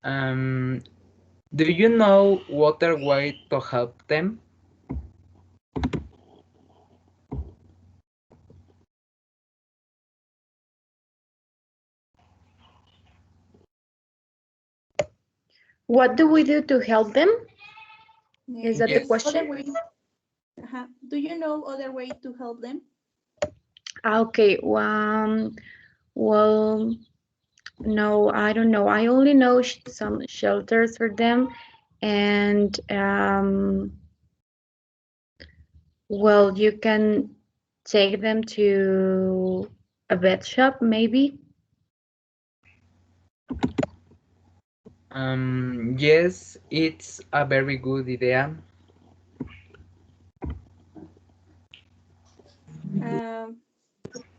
Um, do you know other way to help them? What do we do to help them? Is that the Yes. question? Other way, do you know other way to help them? Okay, well, no, I don't know. I only know some shelters for them, and well, you can take them to a vet shop, maybe. Yes, it's a very good idea. Um,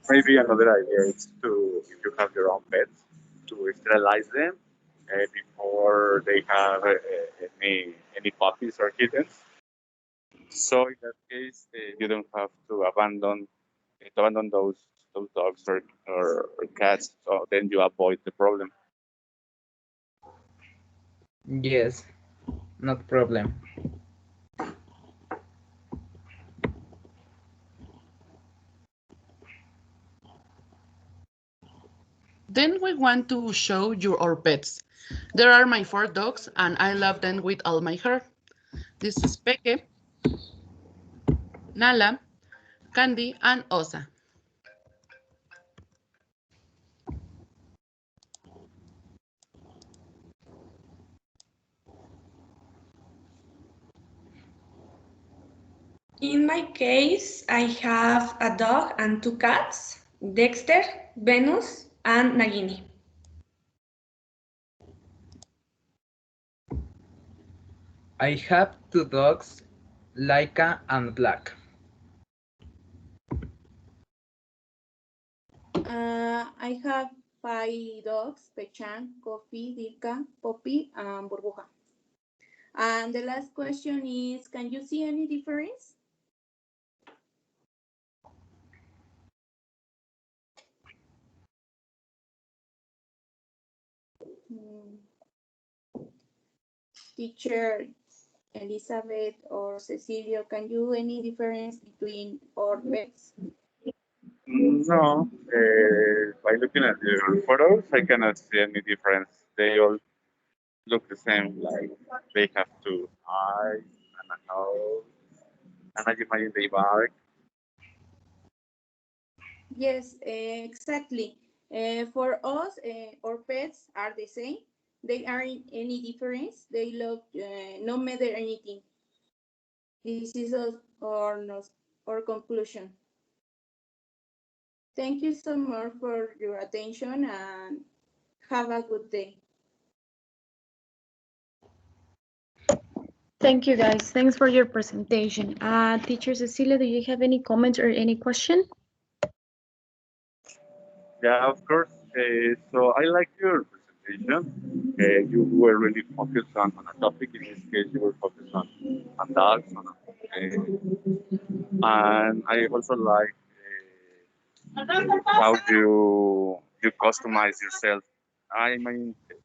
Maybe another idea is to, if you have your own pets, to sterilize them before they have any puppies or kittens. So in that case, you don't have to abandon those dogs or cats. So then you avoid the problem. Yes, not problem. Then we want to show you our pets. There are my 4 dogs, and I love them with all my heart. This is Peque, Nala, Candy, and Osa. In my case, I have a dog and 2 cats, Dexter, Venus, and Nagini. I have 2 dogs, Laika and Black. I have 5 dogs, Pechan, Coffee, Dirka, Poppy, and Burbuja. And the last question is, can you see any difference? Hmm. Teacher Elizabeth or Cecilio, can you any difference between our pets? No, by looking at your photos, I cannot see any difference. They all look the same. Like they have 2 eyes and a nose, and I imagine they bark. Yes, exactly. For us, our pets are the same. They aren't any difference. They look no matter anything. This is our conclusion. Thank you so much for your attention and have a good day. Thank you, guys. Thanks for your presentation. Teacher Cecilia, do you have any comments or any question? Yeah, of course. So I like your presentation. You were really focused on a topic. In this case, you were focused on dogs, and I also like how you customize yourself. I mean, you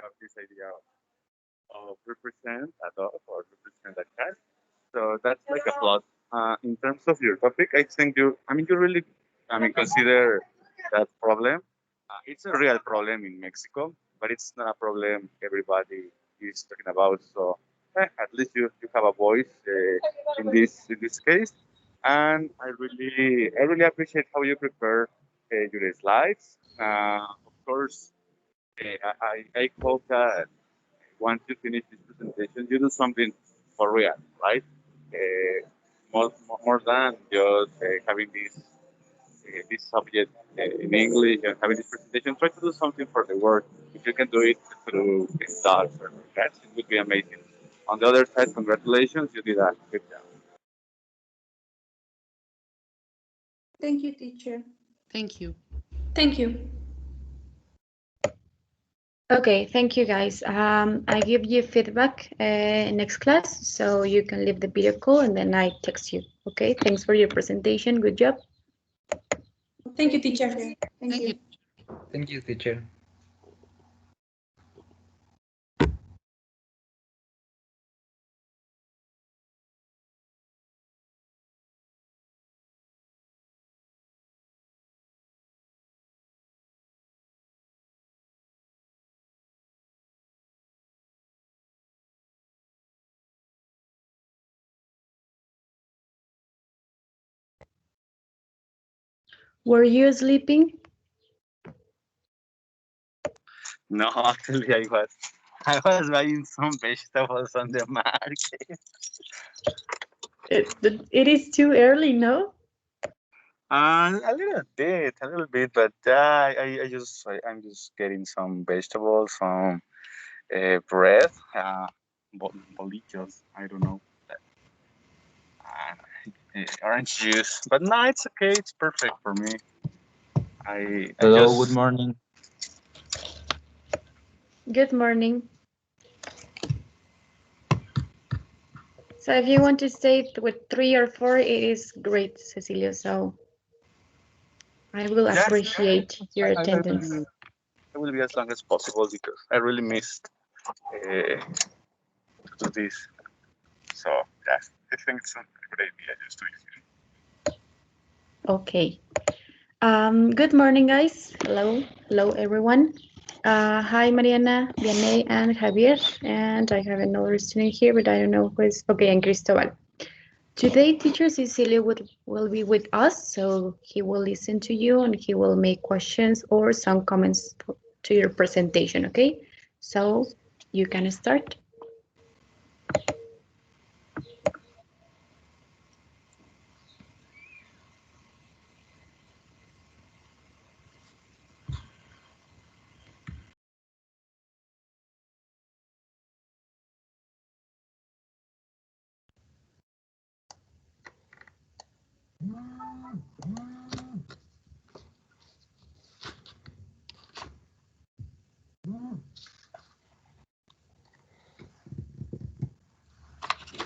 have this idea of represent a dog or represent a cat. So that's like a plus. In terms of your topic, I think you really, consider that problem. It's a real problem in Mexico, but it's not a problem everybody is talking about. So at least you have a voice in this case, and I really appreciate how you prepare your slides. Of course, I hope that once you finish this presentation, you do something for real, right? Uh, more than just having this subject in English and having this presentation. Try to do something for the world. If you can do it through stars or cats, it would be amazing. On the other side, congratulations, you did a good job. Thank you, teacher. Thank you. Thank you. Okay, thank you, guys. I give you feedback next class, so you can leave the video call and then I text you. Okay, thanks for your presentation. Good job. Thank you, Okay, teacher. teacher. Thank Thank you. you. Thank you, teacher. Were you sleeping? No, actually, I was buying some vegetables on the market. It is too early, no? A little bit, but I'm just getting some vegetables, some bread, bolillos, I don't know, orange juice. But no, it's okay. It's perfect for me. I Hello, just good morning. Good morning. So if you want to stay with 3 or 4, it is great, Cecilia. So I will yes, appreciate your I attendance. will be as long as possible because I really missed to do this. So yes, I think it's a good idea just to use it. Okay. Good morning, guys. Hello, everyone. Hi, Mariana, Vianney, and Javier. And I have another student here, but I don't know who is. Okay, and Cristobal. Today, teacher Cecilia will be with us, so he will listen to you and he will make questions or some comments to your presentation, okay? So you can start.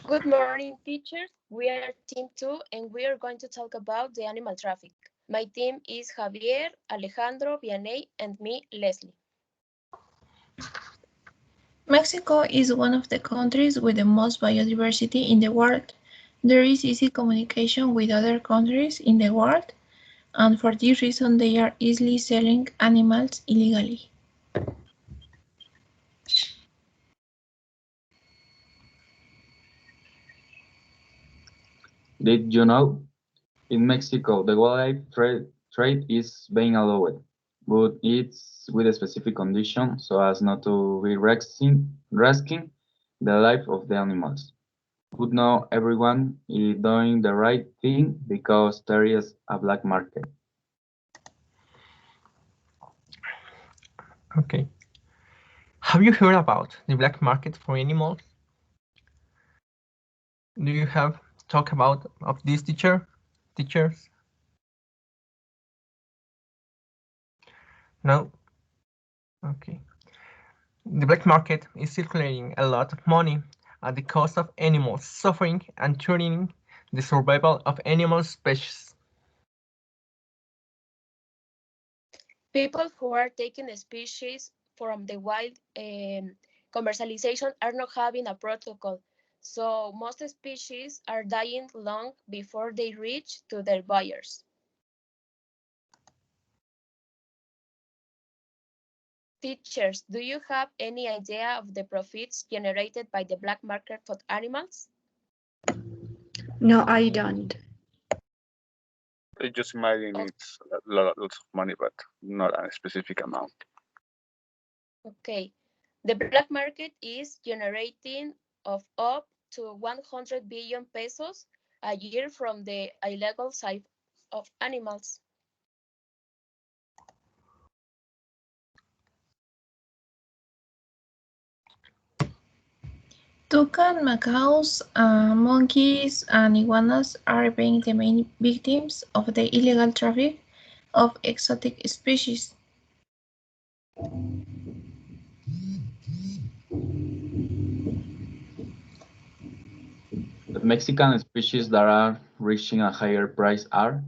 Good morning, teachers. We are Team 2 and we are going to talk about the animal traffic. My team is Javier, Alejandro, Vianney, and me, Leslie. Mexico is one of the countries with the most biodiversity in the world. There is easy communication with other countries in the world, and for this reason they are easily selling animals illegally. Did you know? In Mexico, the wildlife trade is being allowed, but it's with a specific condition so as not to be risking the life of the animals. But now everyone is doing the right thing because there is a black market. Okay. Have you heard about the black market for animals? Do you have talk about of this teachers? No? Okay. The black market is circulating a lot of money at the cost of animals suffering and threatening the survival of animal species. People who are taking species from the wild commercialization are not having a protocol. So most species are dying long before they reach to their buyers. Teachers, do you have any idea of the profits generated by the black market for animals? No, I don't. I just imagine it's lots of money, but not a specific amount. Okay. The black market is generating of up to 100 billion pesos a year from the illegal sale of animals. Toucan macaws, monkeys, and iguanas are being the main victims of the illegal traffic of exotic species. The Mexican species that are reaching a higher price are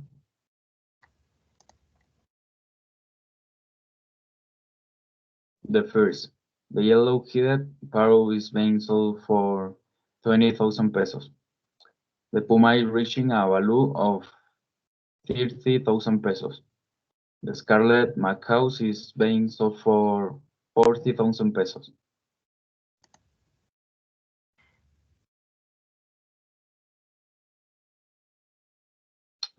the first. The yellow-headed parrot is being sold for 20,000 pesos. The puma is reaching a value of 30,000 pesos. The scarlet macaw is being sold for 40,000 pesos.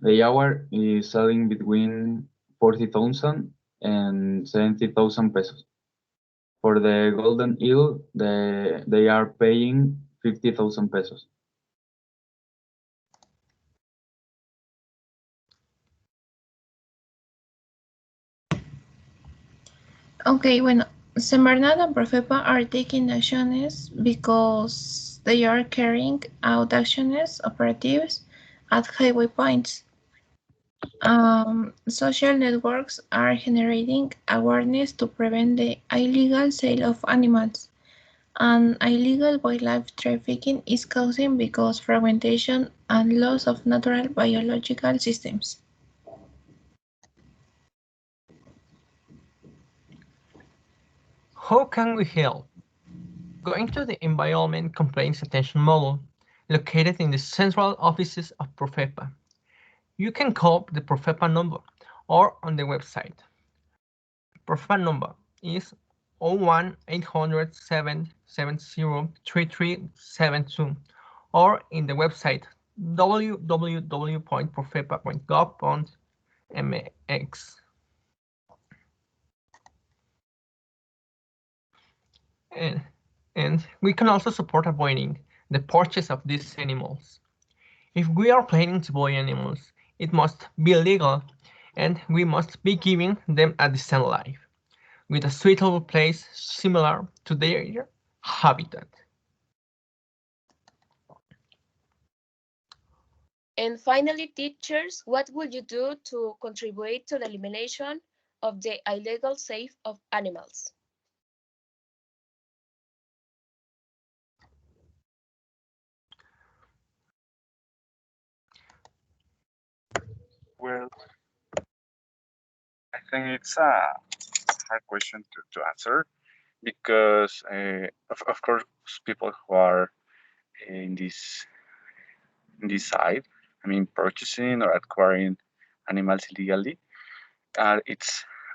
The hour is selling between 40,000 and 70,000 pesos. For the golden eel, they are paying 50,000 pesos. Okay, bueno, Semarnat and Profepa are taking actions because they are carrying out actions operatives at highway points. Social networks are generating awareness to prevent the illegal sale of animals, and illegal wildlife trafficking is causing because fragmentation and loss of natural biological systems. How can we help? Going to the Environment Complaints Attention Model, located in the central offices of Profepa. You can call the Profepa number or on the website. Profepa number is 01-800 770 3372 or in the website www.profepa.gov.mx. And we can also support avoiding the purchase of these animals. If we are planning to buy animals, it must be legal and we must be giving them a decent life, with a suitable place similar to their habitat. And finally, teachers, what would you do to contribute to the elimination of the illegal sale of animals? Well, I think it's a hard question to answer because, of course, people who are in this side, I mean, purchasing or acquiring animals illegally, I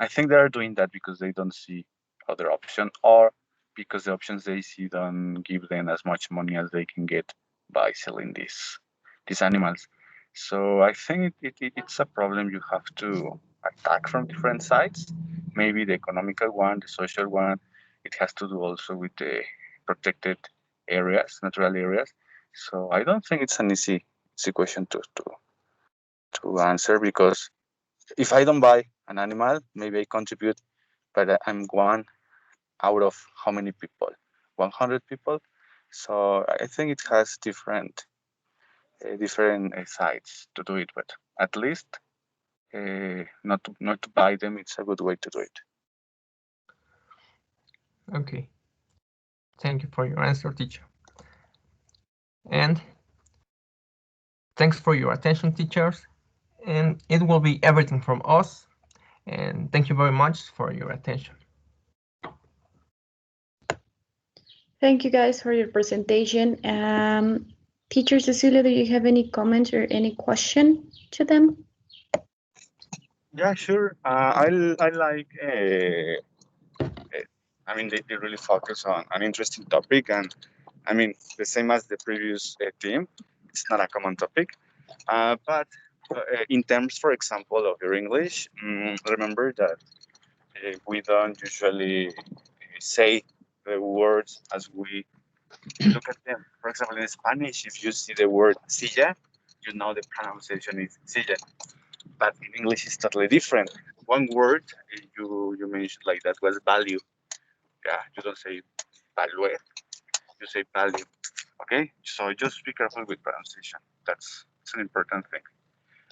think they are doing that because they don't see other option or because the options they see don't give them as much money as they can get by selling these animals. So I think it's a problem you have to attack from different sides. Maybe the economical one, the social one. It has to do also with the protected areas, natural areas. So I don't think it's an easy question to answer because if I don't buy an animal, maybe I contribute, but I'm one out of how many people? 100 people. So I think it has different sides to do it, but at least not to buy them. It's a good way to do it. Okay. Thank you for your answer, teacher. And thanks for your attention, teachers. And it will be everything from us. And thank you very much for your attention. Thank you guys for your presentation. Teacher Cecilia, do you have any comment or any question to them? Yeah, sure. I like. I mean, they really focus on an interesting topic, and I mean, the same as the previous team. It's not a common topic, but in terms, for example, of your English, remember that we don't usually say the words as we look at them. For example, in Spanish, if you see the word silla, you know the pronunciation is silla. But in English, it's totally different. One word you mentioned like that was value. Yeah, you don't say value, you say value. Okay, so just be careful with pronunciation. That's an important thing.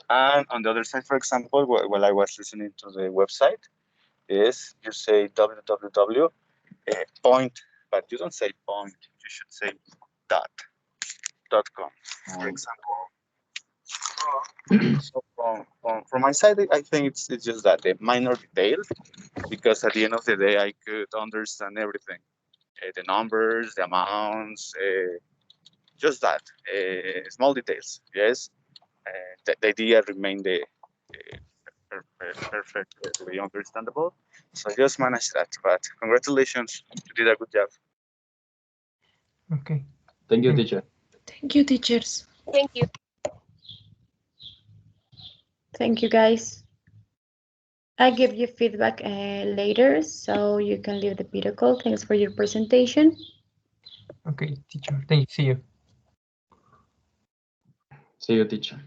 And on the other side, for example, while I was listening to the website, is you say www point, but you don't say point. You should say .com, for example. So from my side, I think it's just that the minor details, because at the end of the day, I could understand everything, the numbers, the amounts, just that, small details. Yes, the idea remained the perfect, very understandable. So just manage that. But congratulations, you did a good job. Okay. Thank you, teacher. Thank you, teachers. Thank you. Thank you, guys. I give you feedback later, so you can leave the video call. Thanks for your presentation. Okay, teacher. Thank you. See you. See you, teacher.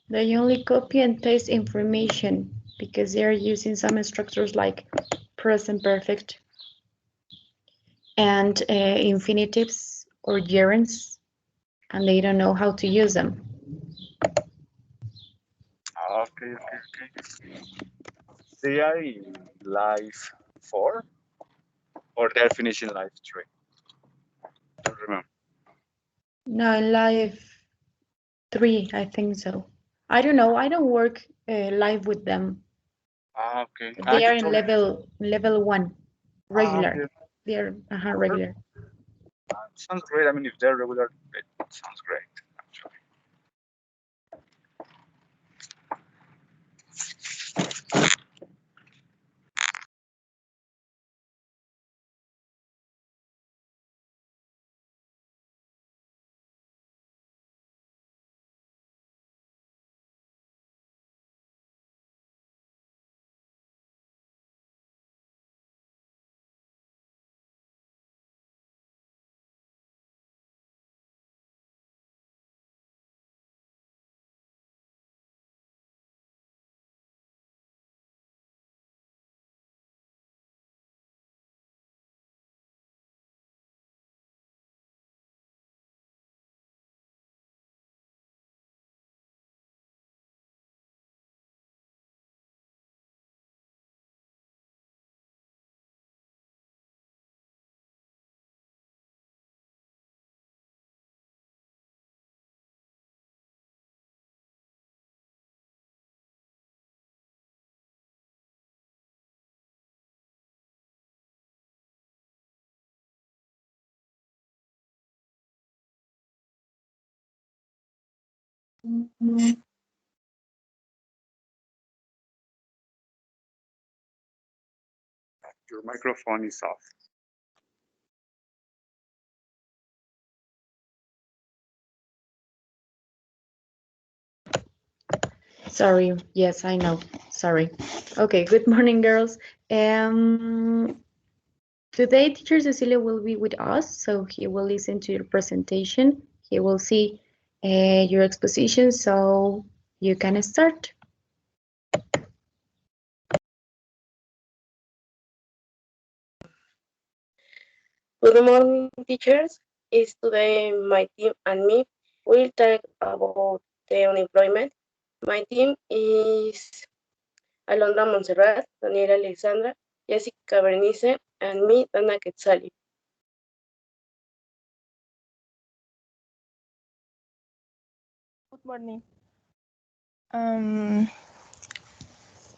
They only copy and paste information because they are using some structures like present perfect and infinitives or gerunds, and they don't know how to use them. Okay. They are in live 4 or they're finishing live 3? Don't remember. No, in live 3, I think so. I don't know. I don't work live with them. Okay. They You are in told me. level 1, regular. Okay. They are regular. Sounds great. I mean, if they're regular, it sounds great, actually. Your microphone is off. Sorry. Yes, I know. Sorry. Okay. Good morning, girls. Today, teacher Cecilia will be with us, so he will listen to your presentation. He will see your exposition, so you can start. Good morning, teachers. Is today my team and me will talk about the unemployment. My team is Alondra Montserrat, Daniela Alexandra, Jessica Bernice, and me, Dana Quetzali. Good morning.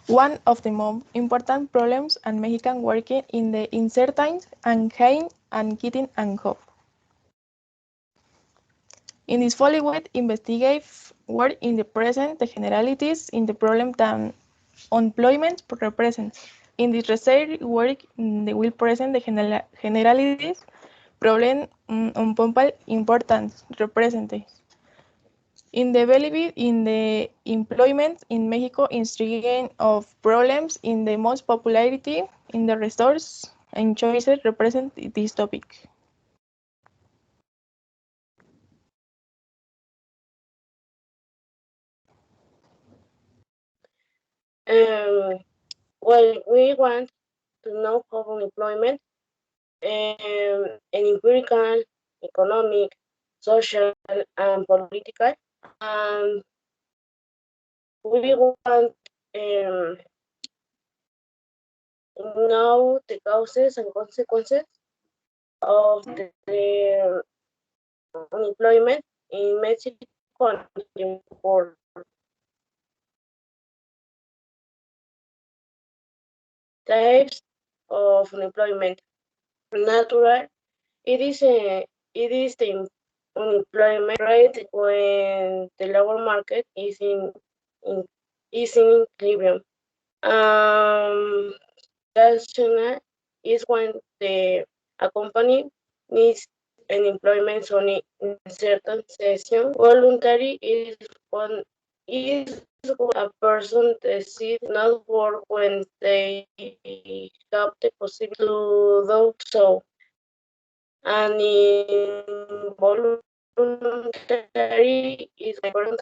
One of the most important problems and Mexican working in the uncertain and high and getting and hope. In this folly we investigate what in the present the generalities in the problem that unemployment represents. In this research work they will present the generalities problem on importance represented. In the belief in the employment in Mexico intriguing of problems in the most popularity in the resource and choices represent this topic. Well, we want to know how unemployment and empirical, economic, social, and political. And we want know the causes and consequences of the unemployment in Mexico and the world. Types of unemployment. Natural, it is the unemployment rate when the labor market is in equilibrium. Rational is when a company needs unemployment only in certain session. Voluntary is when a person decides not work when they have the possibility to do so. And involuntary is when a person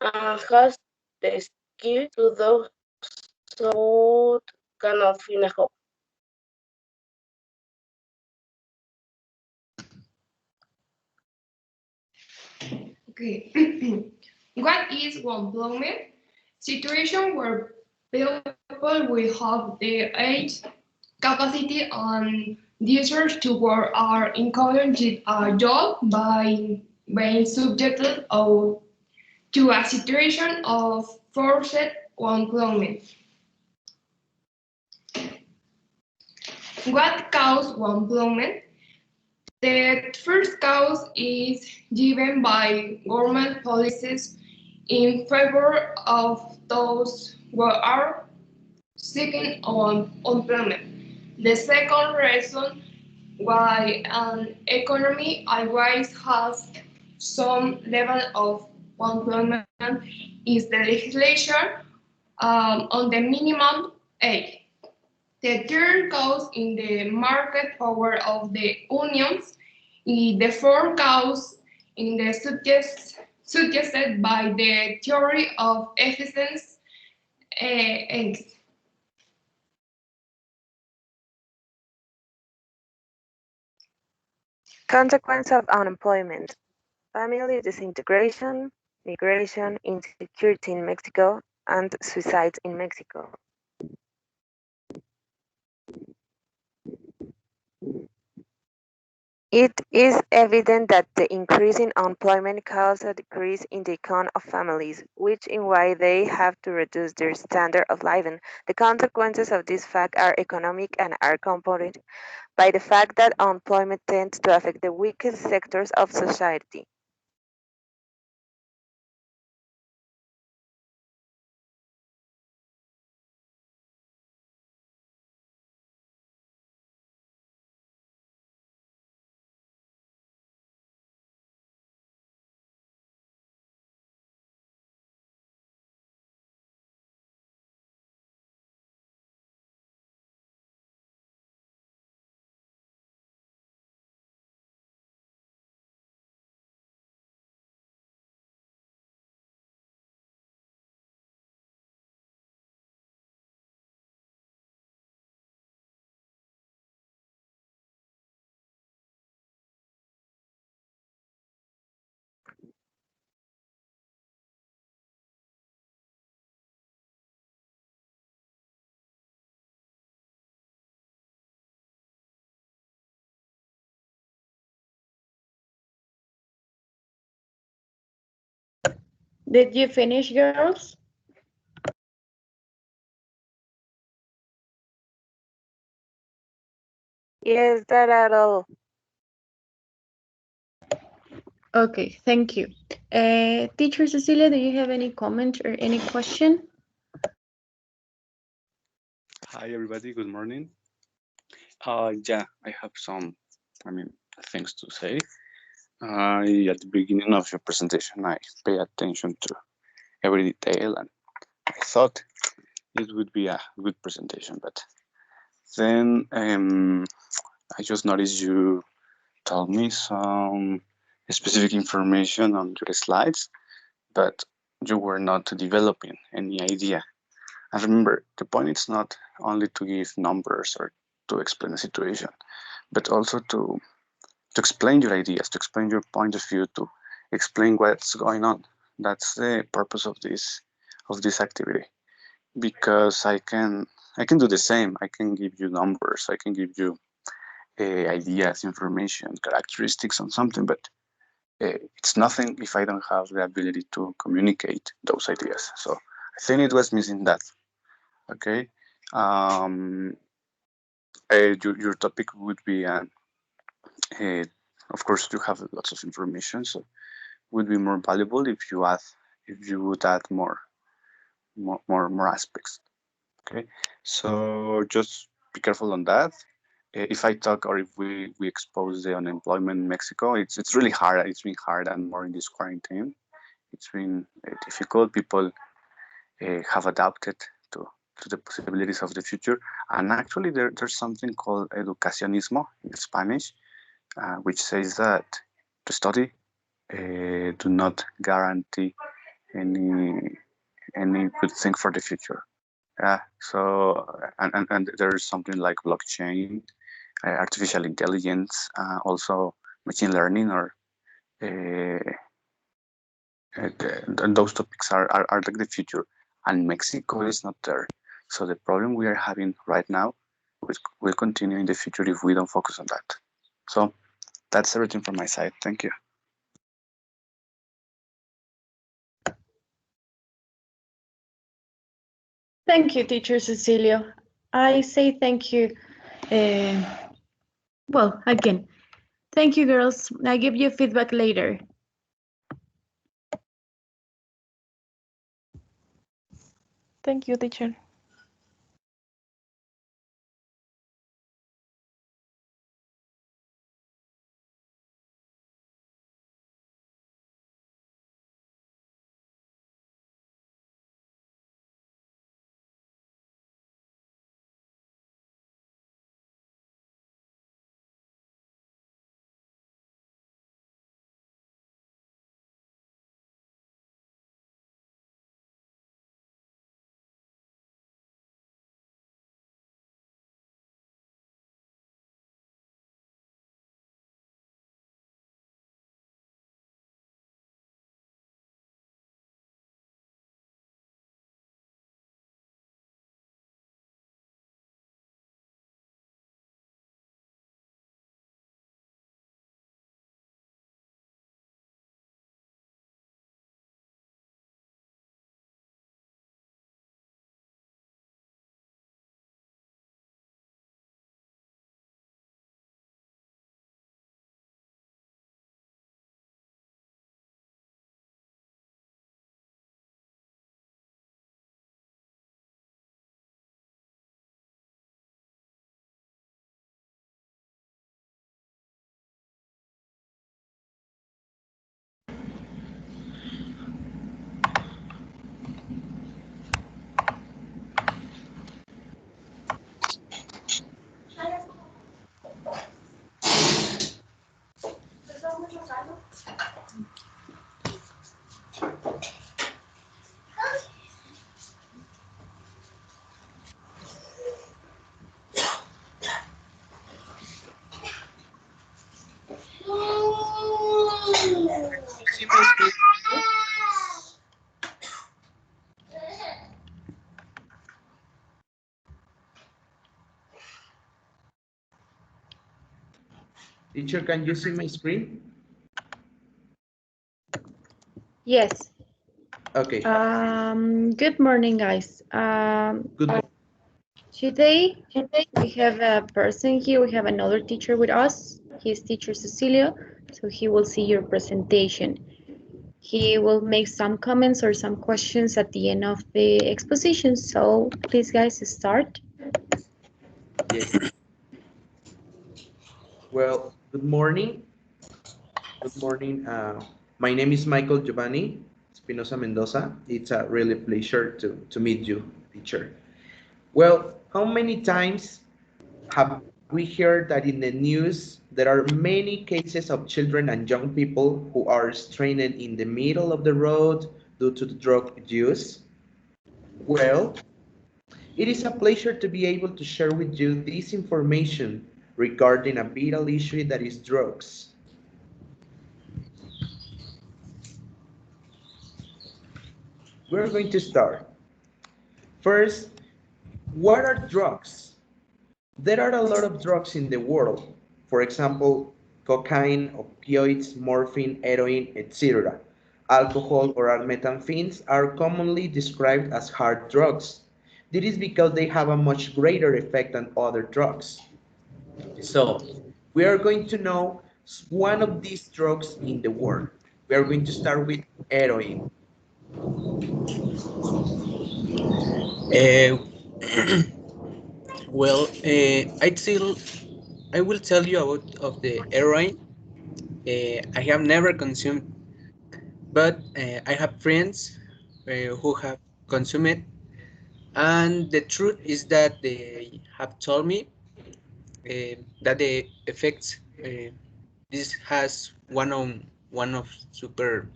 has the skill to do so cannot find a job. Okay. What is unemployment? Situation where people will have the age, capacity, and desire to work are encouraged a job by being subjected to a situation of forced unemployment. What causes unemployment? The first cause is given by government policies in favor of those who are seeking employment. The second reason why an economy always has some level of employment is the legislation on the minimum age. The third cause in the market power of the unions is the fourth cause in the suggested by the theory of efficiency aims. Consequence of unemployment: family disintegration, migration, insecurity in Mexico, and suicides in Mexico. It is evident that the increase in unemployment causes a decrease in the income of families, which in why they have to reduce their standard of living. The consequences of this fact are economic and are compounded by the fact that unemployment tends to affect the weakest sectors of society. Did you finish, girls? Yes, that at all. Okay, thank you. Teacher Cecilia, do you have any comment or any question? Hi, everybody. Good morning. Yeah, I have some, things to say. At the beginning of your presentation, I pay attention to every detail, and I thought it would be a good presentation. But then I just noticed you told me some specific information on your slides, but you were not developing any idea. And remember, the point is not only to give numbers or to explain a situation, but also to explain your ideas, to explain your point of view, to explain what's going on. That's the purpose of this activity. Because I can do the same. I can give you numbers. I can give you ideas, information, characteristics on something, but it's nothing if I don't have the ability to communicate those ideas. So I think it was missing that. Okay. your topic would be, of course, you have lots of information, so would be more valuable if you would add more aspects. Okay, so just be careful on that. If I talk or if we expose the unemployment in Mexico, it's really hard. It's been hard, and more in this quarantine. It's been difficult. People have adapted to to the possibilities of the future. And actually, there's something called educacionismo in Spanish, which says that to study do not guarantee any good thing for the future. Yeah. So and there's something like blockchain, artificial intelligence, also machine learning, or uh, and those topics are like the future, and Mexico is not there. So the problem we are having right now will continue in the future if we don't focus on that. So that's everything from my side. Thank you. Thank you, teacher Cecilio. I say thank you. Well, again, thank you, girls. I give you feedback later. Thank you, teacher. Teacher, can you see my screen? Yes. Okay. Good morning, guys. Good. Today we have a person here. We have another teacher with us. He's teacher Cecilio, so he will see your presentation. He will make some comments or some questions at the end of the exposition. So please, guys, start. Yes. Well, good morning. Good morning. My name is Michael Giovanni Espinosa Mendoza. It's a really pleasure to meet you, teacher. Well, how many times have we heard that in the news there are many cases of children and young people who are stranded in the middle of the road due to drug use? Well, it is a pleasure to be able to share with you this information regarding a vital issue that is drugs. We're going to start. First, what are drugs? There are a lot of drugs in the world. For example, cocaine, opioids, morphine, heroin, etc. Alcohol or methamphetamines are commonly described as hard drugs. This is because they have a much greater effect than other drugs. So we are going to know one of these drugs in the world. We are going to start with heroin. Uh, well, I will tell you about of the heroin. I have never consumed, but I have friends who have consumed it, and the truth is that they have told me that the effects this has one of super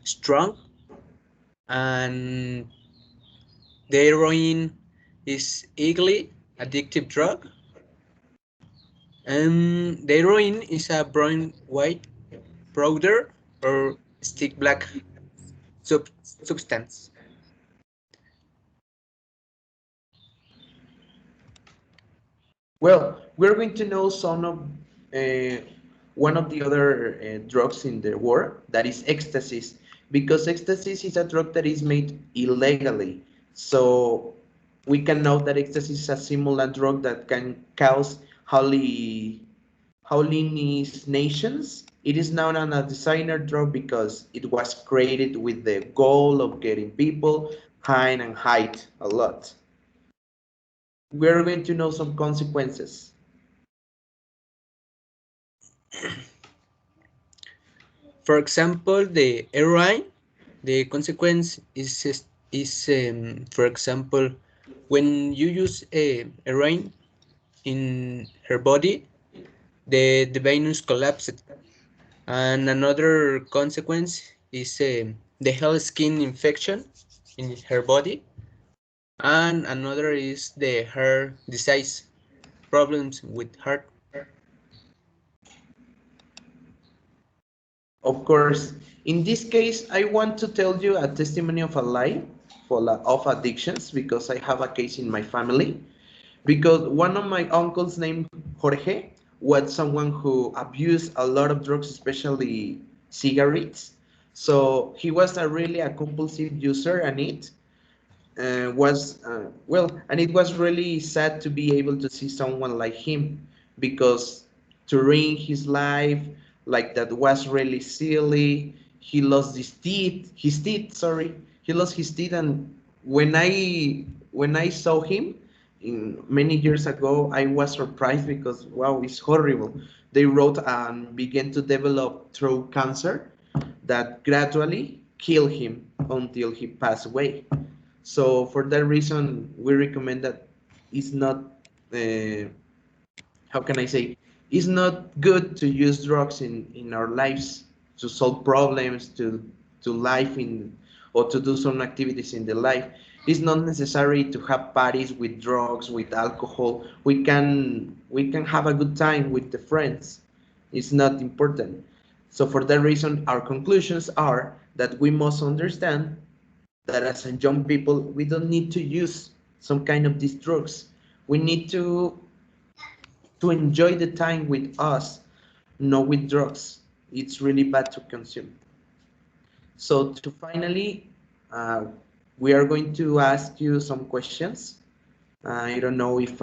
strong, and the heroin is equally addictive drug. And the heroin is a brown white powder or stick black substance. Well, we're going to know some of one of the other drugs in the world, that is ecstasy, because ecstasy is a drug that is made illegally. So we can know that ecstasy is a similar drug that can cause hallucinations. It is known as a designer drug because it was created with the goal of getting people high and hide a lot. We're going to know some consequences. For example, the heroin, the consequence for example, when you use a heroin in her body, the venous collapsed. And another consequence is the health skin infection in her body. And another is the heart disease, problems with heart. Of course, in this case, I want to tell you a testimony of a life of addictions because I have a case in my family. Because one of my uncles named Jorge was someone who abused a lot of drugs, especially cigarettes. So he was a compulsive user, and it was well, and it was really sad to be able to see someone like him, because to ruin his life like that was really silly. He lost his teeth, sorry. He lost his teeth, and when I saw him many years ago, I was surprised because wow, it's horrible. They wrote and began to develop throat cancer that gradually killed him until he passed away. So for that reason, we recommend that it's not, uh, how can I say, it's not good to use drugs in our lives to solve problems, to life in, or to do some activities in the life. It's not necessary to have parties with drugs, with alcohol. We can have a good time with the friends. It's not important. So for that reason, our conclusions are that we must understand that as a young people, we don't need to use some kind of these drugs. We need to enjoy the time with us, not with drugs. It's really bad to consume. So to finally, uh, we are going to ask you some questions. I don't know if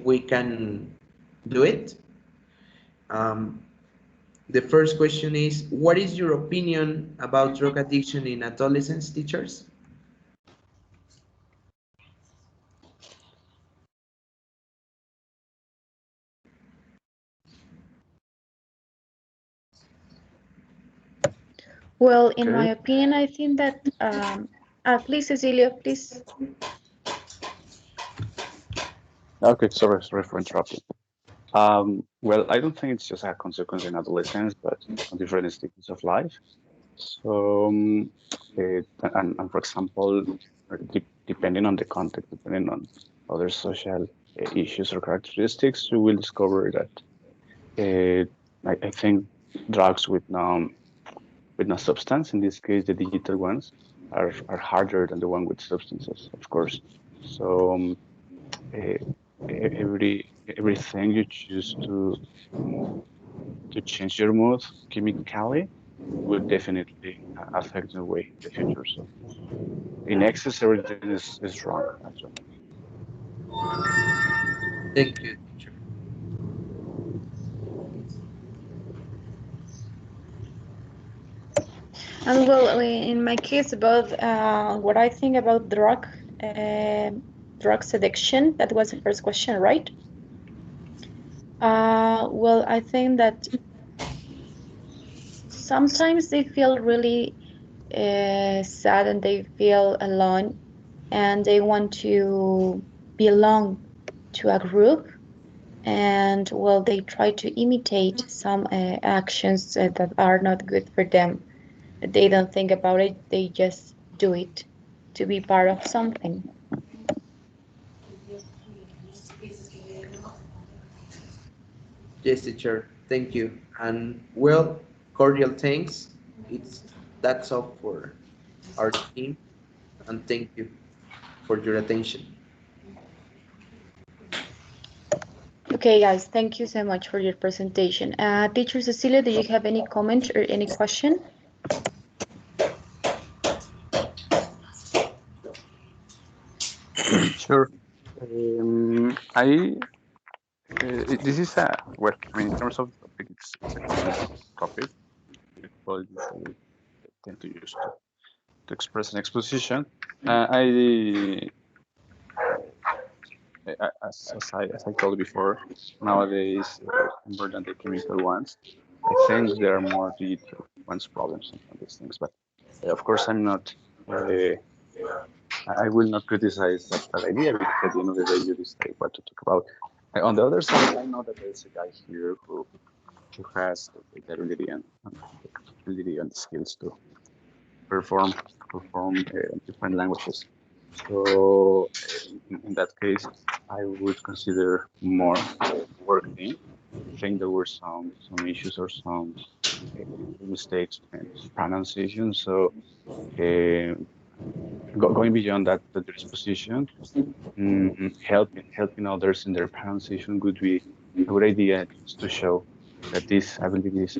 we can do it. Um, the first question is, what is your opinion about drug addiction in adolescents, teachers? Well, in my Okay. opinion, I think that, please, Cecilia, please. Okay, sorry for interrupting. Well, I don't think it's just a consequence in adolescence, but on different stages of life. So, and for example, depending on the context, depending on other social issues or characteristics, you will discover that I think drugs with no substance, in this case the digital ones, are harder than the one with substances, of course. So uh, everything you choose to change your mood chemically will definitely affect the way in the future. So in excess, everything is wrong, actually. Thank you, teacher. And well, in my case, about what I think about drugs addiction, that was the first question, right? Well, I think that sometimes they feel really sad and they feel alone and they want to belong to a group, and well, they try to imitate some actions that are not good for them. They don't think about it, they just do it to be part of something. Yes, teacher. Thank you. And well, cordial thanks. That's all for our team. And thank you for your attention. Okay, guys, thank you so much for your presentation. Teacher Cecilia, do you have any comment or any question? Sure. This is well, I mean, in terms of topic, it's a common topic. People usually tend to use to express an exposition. As I told before, nowadays, more than the chemical ones, I think there are more digital ones problems on these things. But of course, I will not criticize that idea, because at the end of the day, you decide what to talk about. On the other side, I know that there's a guy here who has the ability and the skills to perform different languages. So in that case, I would consider more working. I think there were some issues or some mistakes in pronunciation. So going beyond that, the disposition, helping others in their pronunciation would be a good idea, just to show that these abilities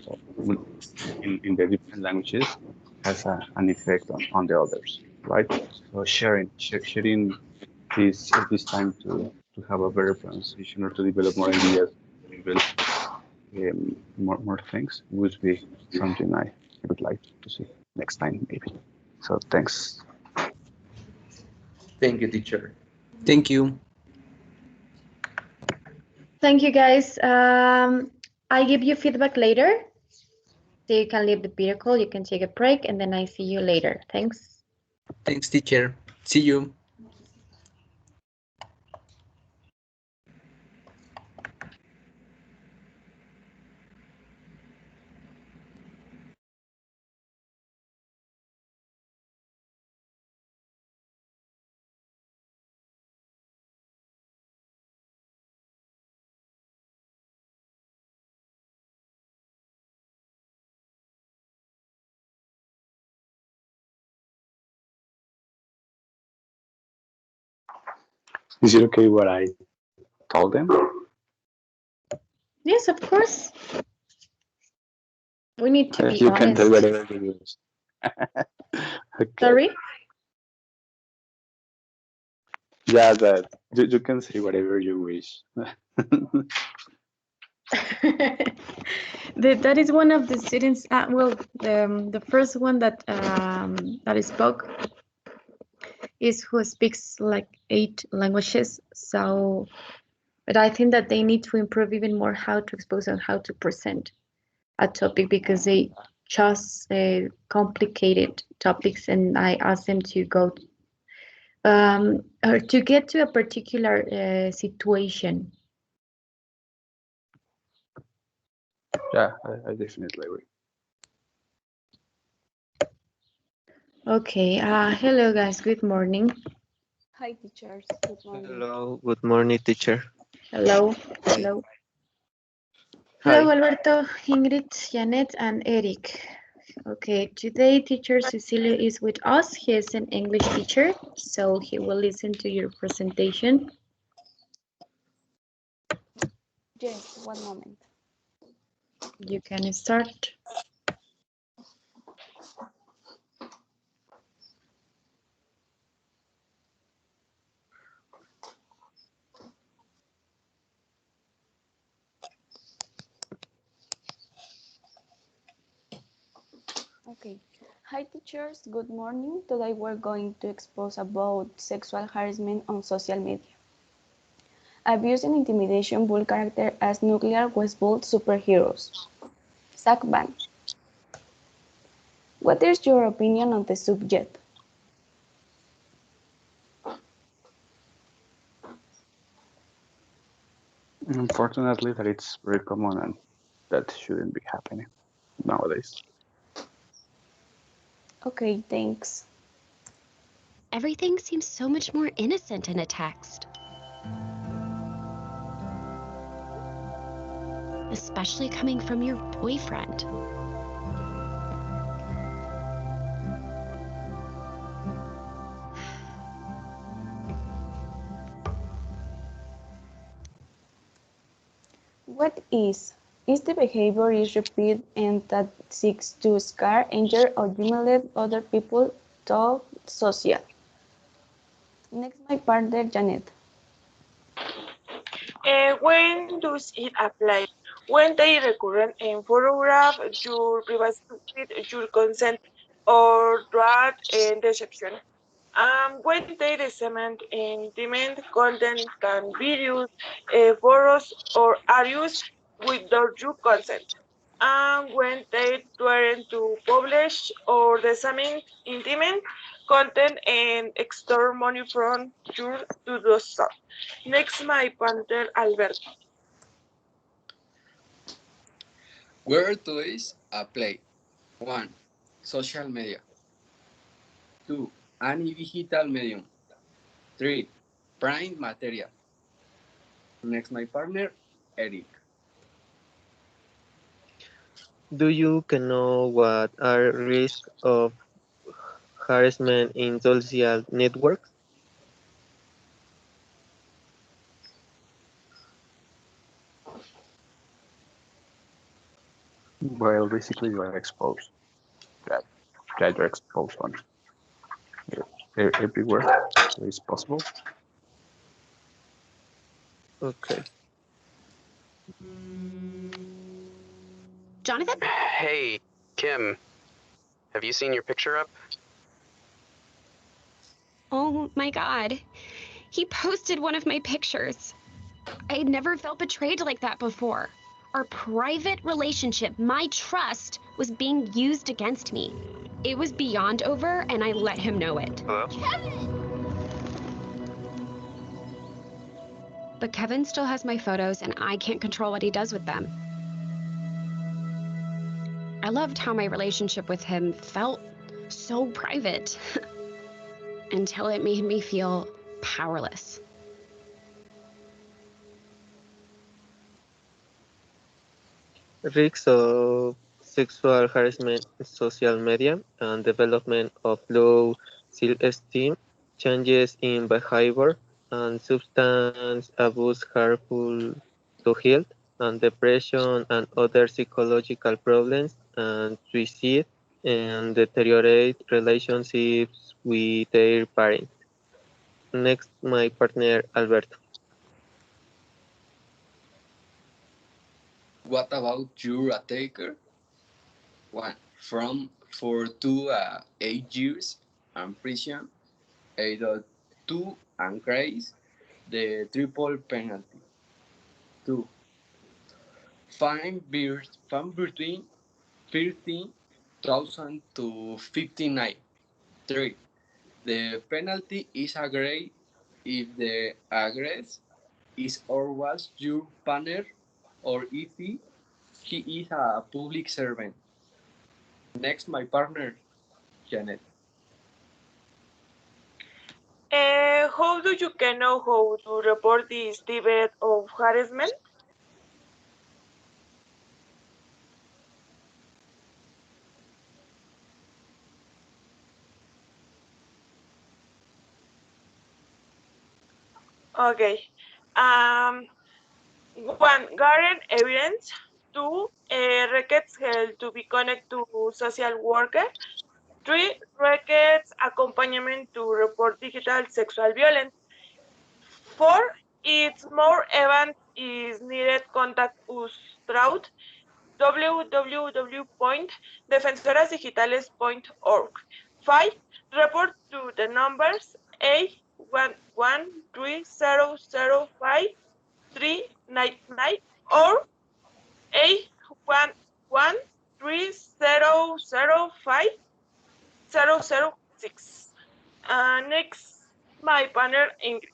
in the different languages has an effect on the others, right? So sharing this time to have a better pronunciation or to develop more ideas, develop more things would be something I would like to see next time, maybe. So thanks. Thank you, teacher. Thank you. Thank you, guys. I give you feedback later. So you can leave the video call, you can take a break, and then I see you later. Thanks. Thanks, teacher. See you. Is it okay what I told them? Yes, of course. We need to be You can tell honest. whatever you wish. Okay. Sorry? Yeah, that you can say whatever you wish. That is one of the students. Well, the first one that spoke is who speaks like 8 languages. So, but I think that they need to improve even more how to expose and how to present a topic, because they chose complicated topics, and I asked them to go or to get to a particular situation. Yeah, I definitely agree. Okay. Hello, guys. Good morning. Hi, teachers. Good morning. Hello, good morning, teacher. Hello. Hello. Hello, Alberto, Ingrid, Janet, and Eric. Okay, today teacher Cecilia is with us. He is an English teacher, so he will listen to your presentation. Yes, one moment. You can start. Okay. Hi teachers, good morning. Today we're going to expose about sexual harassment on social media. Abuse and intimidation bull character as nuclear West Bull superheroes. Zach Bank. What is your opinion on the subject? Unfortunately, that it's very common and that shouldn't be happening nowadays. Okay, thanks. Everything seems so much more innocent in a text. Especially coming from your boyfriend. What is the behavior is repeated and that seeks to scare, injure, or humiliate other people to social? Next, my partner Janet. When does it apply? When they recurrent and photograph your privacy with your consent or threat and deception. When they disseminate intimate content can videos, photos, or audios without your consent. When they threaten to publish or disseminate intimate content and extort money from you to do so. Next, my partner Alberto. Where toys apply? 1. Social media. 2. Any digital medium. 3. Print material. Next, my partner, Eric. Do you know what are risks of harassment in social networks? Well, basically, you are exposed. That you're exposed on everywhere where it's possible. Okay. Jonathan? Hey, Kim. Have you seen your picture up? Oh my god. He posted one of my pictures. I had never felt betrayed like that before. Our private relationship, my trust, was being used against me. It was beyond over, and I let him know it. Hello? But Kevin still has my photos, and I can't control what he does with them. I loved how my relationship with him felt so private until it made me feel powerless. Risks of sexual harassment in social media and development of low self-esteem, changes in behavior, and substance abuse harmful to health, and depression and other psychological problems, and suicide, and deteriorate relationships with their parents. Next, my partner Alberto. What about your attacker? 1. From 4 to 8 years and prison, 8 2 and grace, the triple penalty. 2. Fine between 15,000 to 59. 3. The penalty is agreed if the aggressor is or was your partner or if he is a public servant. Next, my partner, Janet. How do you know how to report this type of harassment? Okay. Um, 1. Garden evidence. 2. Request help to be connected to social worker. 3. Request accompaniment to report digital sexual violence. 4. It's more evidence is needed contact us throughout www.defensorasdigitales.org. 5. Report to the numbers A113005 or A113005 next, my partner Ingrid.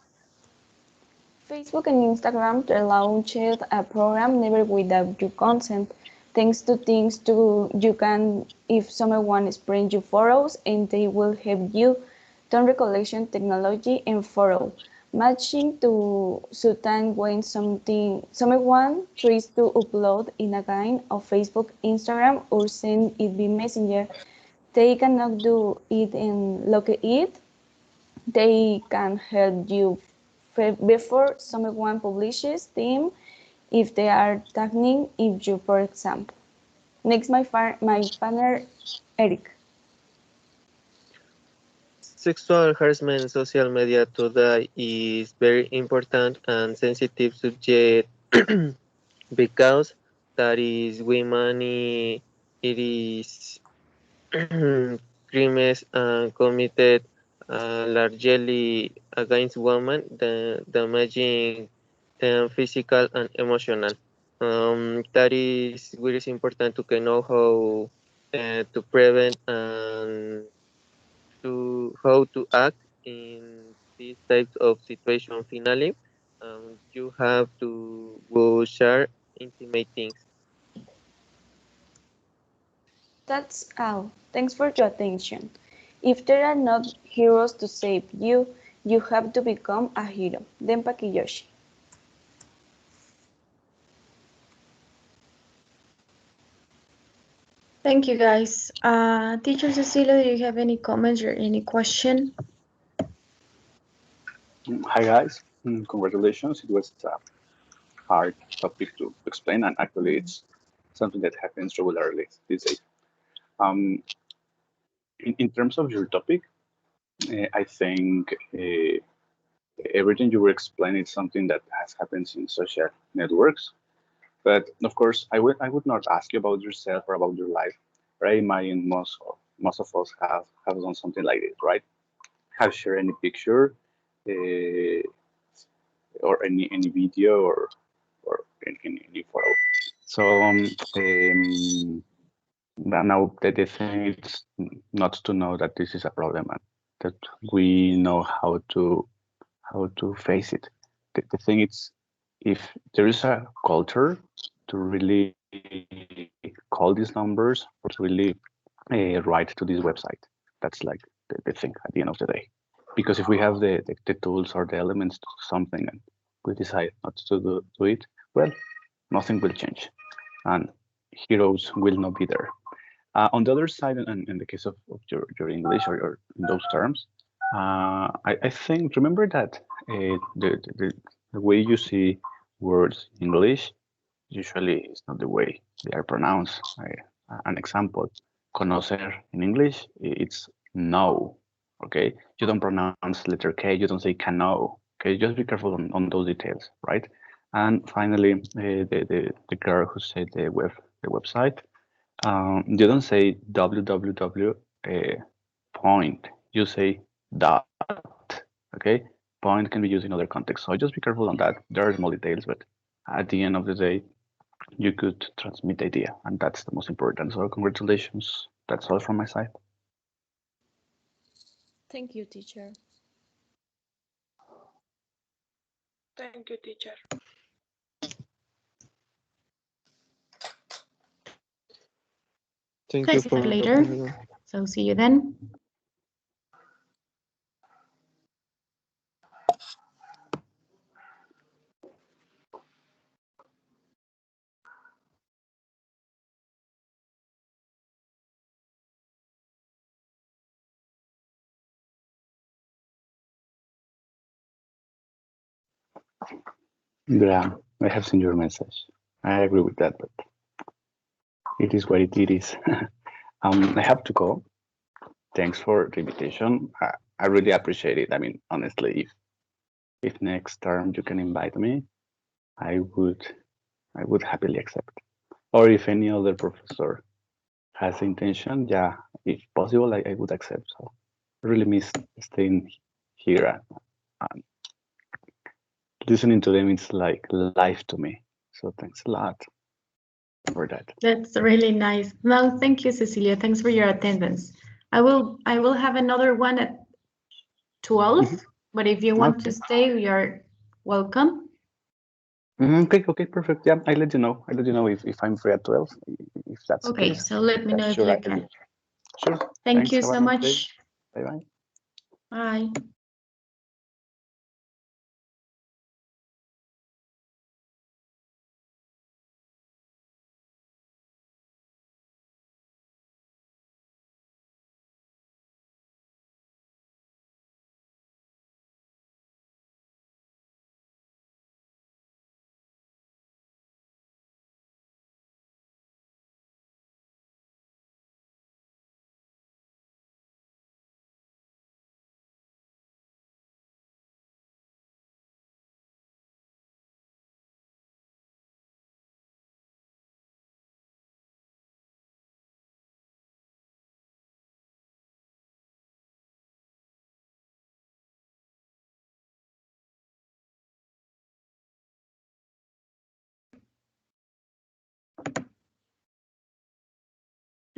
Facebook and Instagram launched a program never without your consent. Thanks to things to you can if someone spread your photos and they will help you turn recollection technology and photo matching to certain when someone tries to upload in a kind of Facebook, Instagram or send it via Messenger. They cannot do it and look at it. They can help you before someone publishes them if they are tagging if you, for example. Next, my partner, Eric. Sexual harassment in social media today is very important and sensitive subject because that is women, it is crimes committed largely against women, damaging them physical and emotional. That is very important to know how to prevent and to how to act in these types of situation. Finally, you have to go share intimate things. That's all. Thanks for your attention. If there are not heroes to save you, you have to become a hero. Denpa Kiyoshi. Thank you, guys. Teacher Cecilia, do you have any comments or any question? Hi, guys. Congratulations. It was a hard topic to explain, and actually, it's something that happens regularly these days. In terms of your topic, I think everything you were explaining is something that has happened in social networks. But of course, I would not ask you about yourself or about your life. Right? I imagine most of us have done something like this, right? Have shared any picture or any video or any photo. So but now the thing is not to know that this is a problem and that we know how to face it. The thing is, if there is a culture to really call these numbers or to really write to this website, that's like the thing at the end of the day. Because if we have the tools or the elements to something and we decide not to do it, well, nothing will change and heroes will not be there. On the other side, and in the case of your English or in those terms, I think, remember that the way you see words in English usually is not the way they are pronounced. An example, conocer in English, it's know, okay? You don't pronounce letter K, you don't say cano, okay? Just be careful on those details, right? And finally, the girl who said the website, you don't say www point, you say dot, okay? Point can be used in other contexts, so just be careful on that. There are small details, but at the end of the day, you could transmit the idea, and that's the most important. So congratulations. That's all from my side. Thank you, teacher. Thank you, teacher. Thank Okay, you see for you later. So see you then. Yeah, I have seen your message. I agree with that, but it is what it is. I have to go. Thanks for the invitation. I really appreciate it. I mean, honestly, if next term you can invite me, I would happily accept. or if any other professor has the intention, yeah, if possible, I would accept. So really miss staying here and listening to them. It's like life to me. So thanks a lot for that. That's really nice. No, thank you, Cecilia. Thanks for your attendance. I will have another one at 12, but if you want to stay, you're welcome. Okay, perfect. Yeah, I'll let you know. I'll let you know if I'm free at 12. If that's the Okay, case. so let me know if you can. Sure. Thank Thanks. you Have a so nice day. much. Bye-bye. Bye.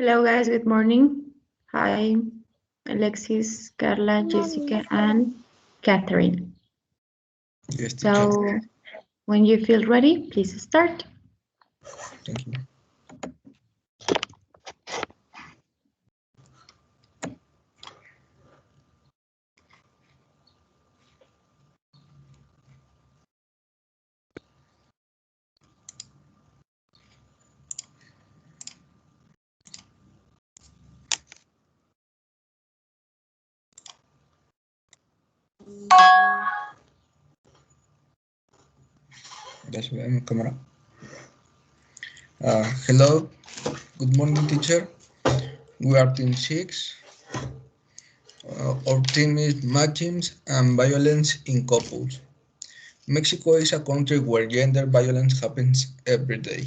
Hello, guys. Good morning. Hi, Alexis, Carla, Jessica, and Catherine. Yes, teacher. So, when you feel ready, please start. Thank you. Ya se ve mi cámara. Hello, good morning, teacher. We are team 6. Our team is Machismo and Violence in Couples. Mexico is a country where gender violence happens every day.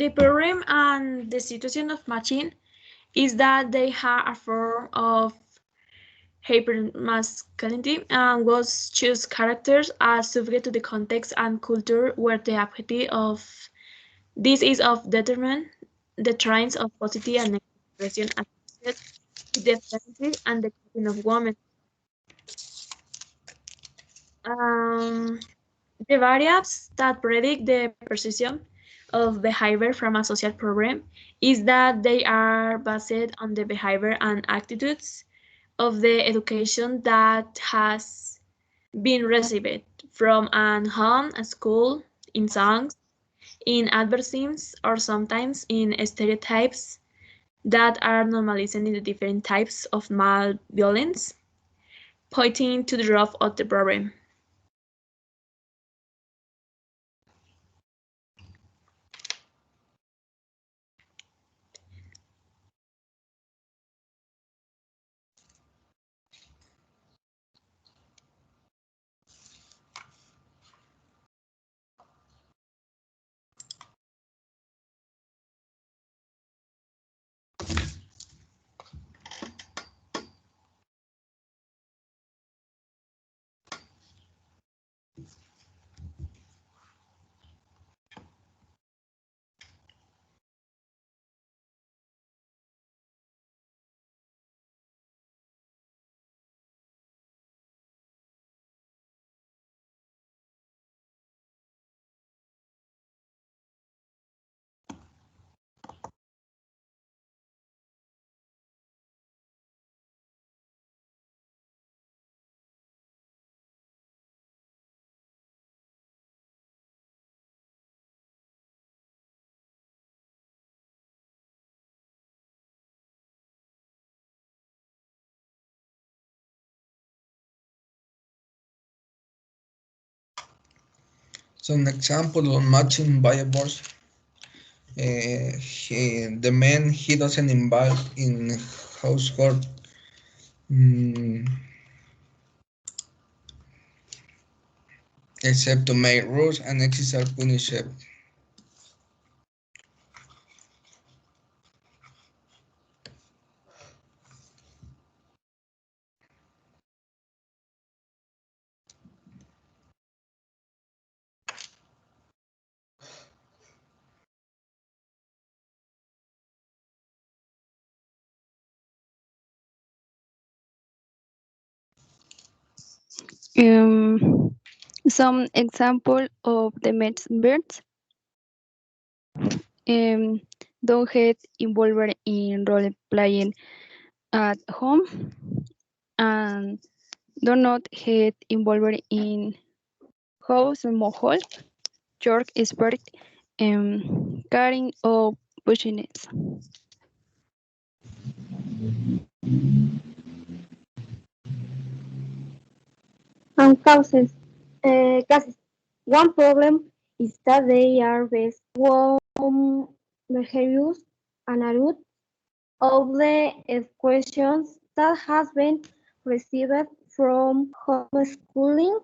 The problem and the situation of machine is that they have a form of hypermasculinity and was choose characters as subject to the context and culture where the objective of this is of determine the traits of positive and negative expression associated with the femininity and the clothing of women. Um, the variables that predict the precision of behavior from a social program is that they are based on the behavior and attitudes of the education that has been received from an home, a school, in songs, in advertisements, or sometimes in stereotypes that are normalizing the different types of male violence, pointing to the root of the problem. Some example on matching variables. The man, he doesn't involve in household. Except to make rules and exercise punishment. Some example of the match birds. Don't get involved in role playing at home, and do not get involved in household chores, sport, carrying or pushing it. And causes. One problem is that they are best warm behaviors and a root of the questions that has been received from homeschooling.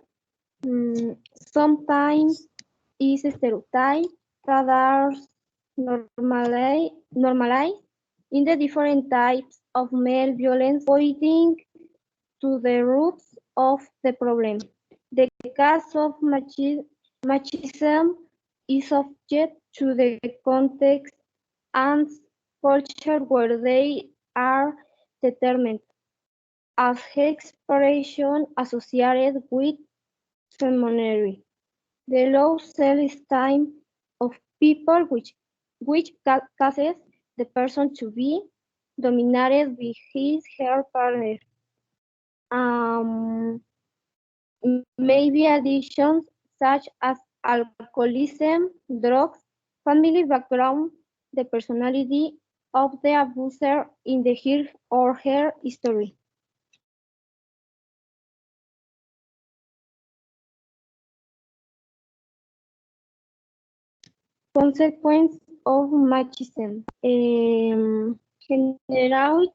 Sometimes is stereotypes that are normalized in the different types of male violence, pointing to the roots of the problem. The case of machism is subject to the context and culture where they are determined as expression associated with femininity. The low self-esteem of people which causes the person to be dominated by his her partner. Maybe addictions such as alcoholism, drugs, family background, the personality of the abuser in the his or her history. Consequence of machism. General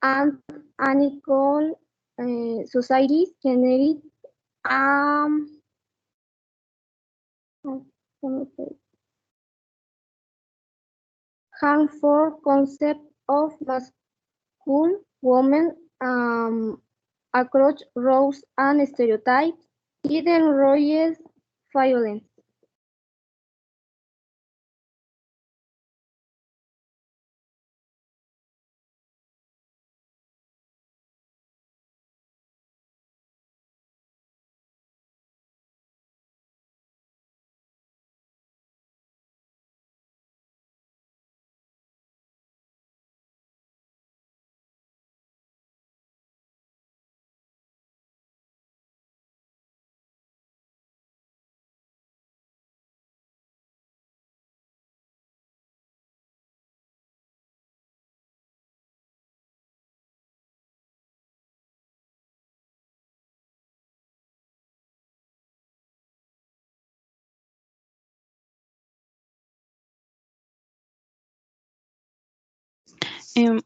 and unequal societies generate harmful concept of masculine women across roles and stereotypes. It encourages violence.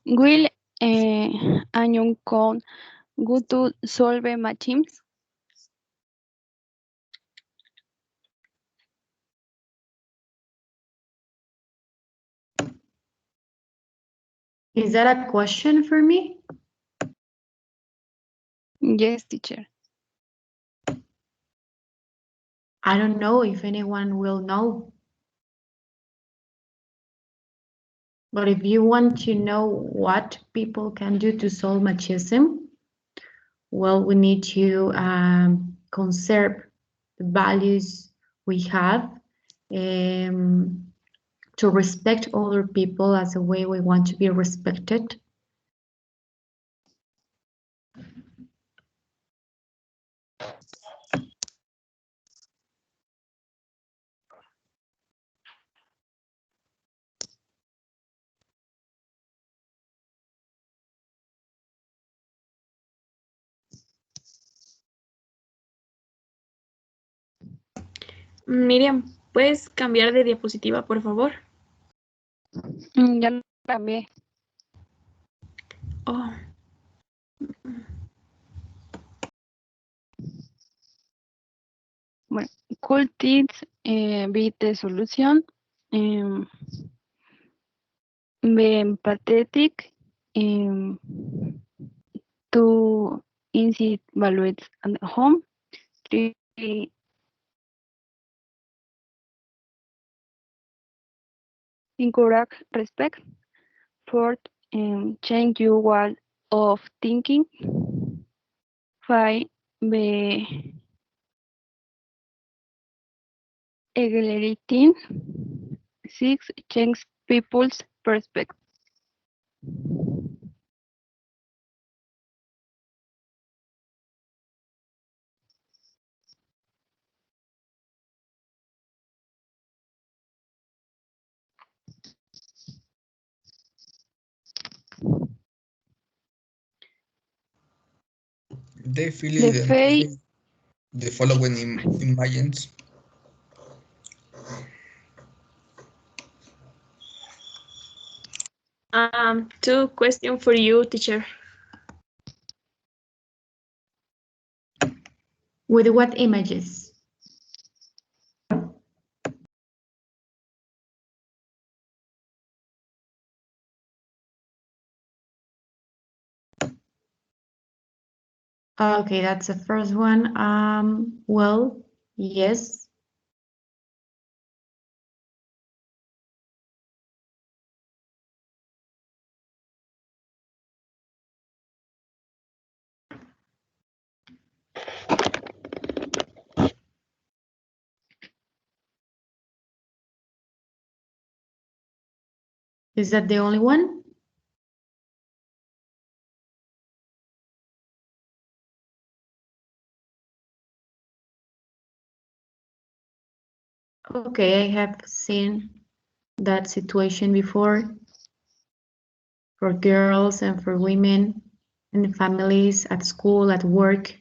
Will anyone go to solve machines? Is that a question for me? Yes, teacher. I don't know if anyone will know. But if you want to know what people can do to solve machism, well, we need to conserve the values we have, to respect other people as the way we want to be respected. Miriam, ¿puedes cambiar de diapositiva, por favor? Ya lo cambié. Oh. Bueno, cool tips, be the solution, be empathetic, to insight evaluate at home, 3, encourage respect, 4, change your way of thinking, 5, be egalitarian, 6, change people's perspective. They fill The the following images. Two questions for you, teacher. With what images? Okay, that's the first one. Well, yes. Is that the only one? Okay, I have seen that situation before for girls and for women in families, at school, at work.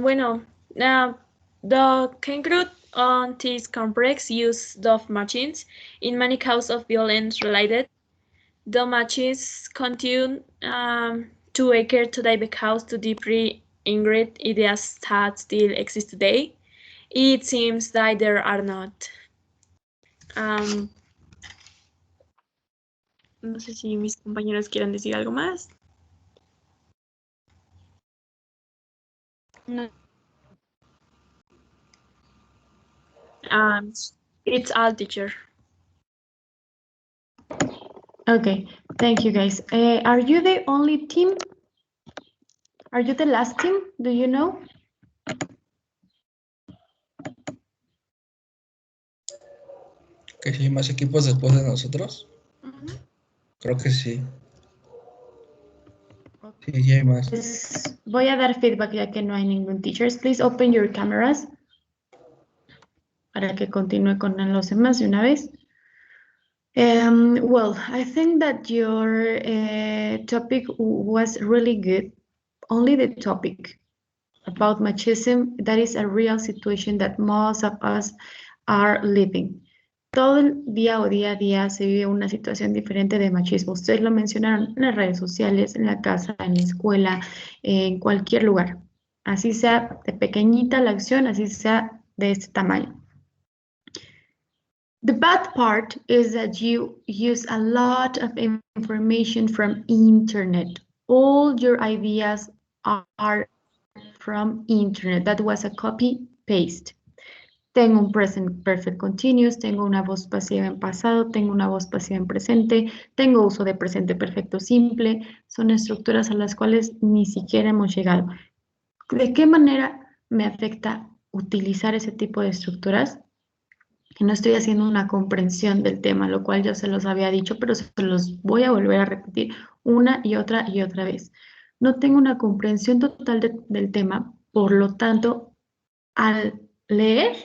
Bueno, the kangaroo on this complex use dove machines in many cases of violence related. The machines continue to occur today because to deeply ingrained ideas that still exist today. It seems that there are not. No sé si mis compañeros quieren decir algo más. No. It's all, teacher. Okay, thank you guys. Are you the only team? Are you the last team? Do you know? ¿Que si hay más equipos después de nosotros? Creo que sí. Sí, ya hay más. Pues voy a dar feedback ya que no hay ningún teachers. Please open your cameras para que continúe con los demás de una vez. Well, I think that your topic was really good. Only the topic about machismo, that is a real situation that most of us are living. Todo el día o día a día se vive una situación diferente de machismo. Ustedes lo mencionaron en las redes sociales, en la casa, en la escuela, en cualquier lugar. Así sea de pequeñita la acción, así sea de este tamaño. The bad part is that you use a lot of information from internet. All your ideas are from internet. That was a copy paste. Tengo un present perfect continuous, tengo una voz pasiva en pasado, tengo una voz pasiva en presente, tengo uso de presente perfecto simple. Son estructuras a las cuales ni siquiera hemos llegado. ¿De qué manera me afecta utilizar ese tipo de estructuras? Que no estoy haciendo una comprensión del tema, lo cual yo se los había dicho, pero se los voy a volver a repetir una y otra vez. No tengo una comprensión total del tema Por lo tanto, al leer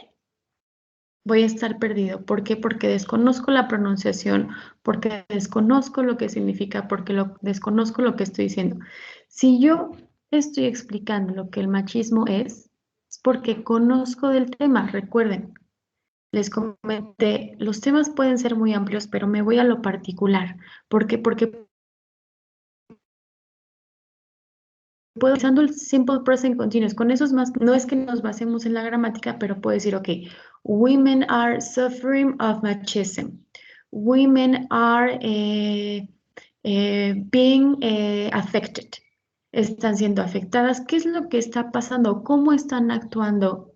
voy a estar perdido. ¿Por qué? Porque desconozco la pronunciación, porque desconozco lo que significa, porque desconozco lo que estoy diciendo. Si yo estoy explicando lo que el machismo es porque conozco del tema. Recuerden, les comenté, los temas pueden ser muy amplios, pero me voy a lo particular. ¿Por qué? Porque puedo, usando el simple present continuous, con esos más, no es que nos basemos en la gramática, pero puedo decir, ok, women are suffering of machism. Women are being affected. Están siendo afectadas. ¿Qué es lo que está pasando? ¿Cómo están actuando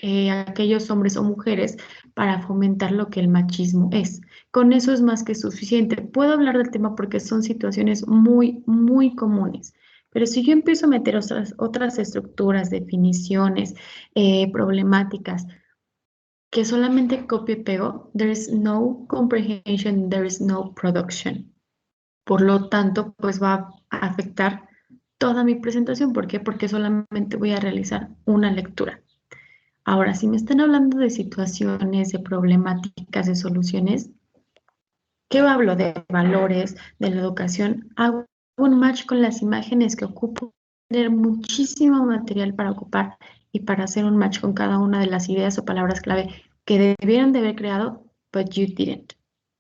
aquellos hombres o mujeres para fomentar lo que el machismo es? Con eso es más que suficiente. Puedo hablar del tema porque son situaciones muy, muy comunes. Pero si yo empiezo a meter otras estructuras, definiciones, problemáticas, que solamente copio y pego, there is no comprehension, there is no production. Por lo tanto, pues va a afectar toda mi presentación. ¿Por qué? Porque solamente voy a realizar una lectura. Ahora, si me están hablando de situaciones, de problemáticas, de soluciones, ¿qué hablo? De valores, de la educación. Hago un match con las imágenes que ocupo, tener muchísimo material para ocupar y para hacer un match con cada una de las ideas o palabras clave que debieron de haber creado, but you didn't.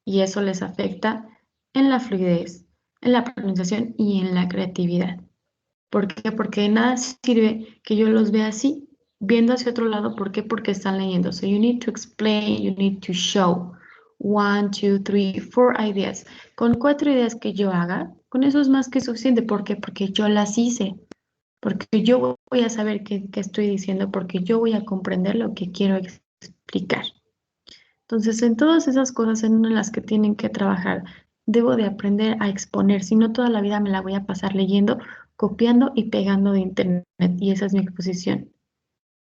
Y eso les afecta en la fluidez, en la pronunciación y en la creatividad. ¿Por qué? Porque de nada sirve que yo los vea así, viendo hacia otro lado. ¿Por qué? Porque están leyendo. So you need to explain, you need to show. 1, 2, 3, 4 ideas. Con 4 ideas que yo haga, con eso es más que suficiente. ¿Por qué? Porque yo las hice. Porque yo voy a saber qué estoy diciendo, porque yo voy a comprender lo que quiero explicar. Entonces, en todas esas cosas en las que tienen que trabajar, debo de aprender a exponer. Si no, toda la vida me la voy a pasar leyendo, copiando y pegando de internet. Y esa es mi exposición.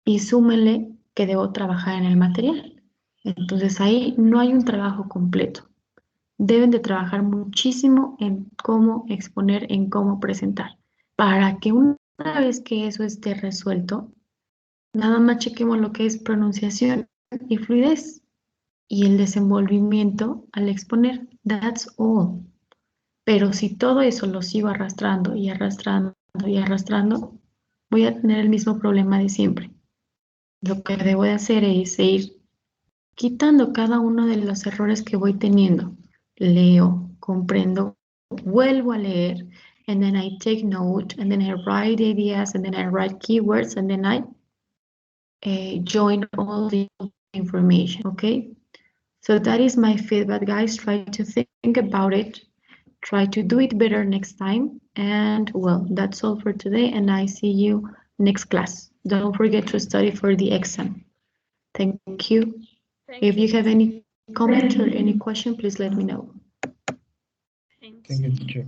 Y súmenle que debo trabajar en el material. Entonces, ahí no hay un trabajo completo. Deben de trabajar muchísimo en cómo exponer, en cómo presentar. Para que una vez que eso esté resuelto, nada más chequemos lo que es pronunciación y fluidez y el desenvolvimiento al exponer. That's all. Pero si todo eso lo sigo arrastrando y arrastrando y arrastrando, voy a tener el mismo problema de siempre. Lo que debo de hacer es ir quitando cada uno de los errores que voy teniendo. Leo, comprendo, vuelvo a leer, and then I take note, and then I write ideas, and then I write keywords, and then I join all the information, okay? So that is my feedback, guys. Try to think about it. Try to do it better next time. And well, that's all for today. And I see you next class. Don't forget to study for the exam. Thank you. If you have any comment or any question, please let me know. Thank you, teacher.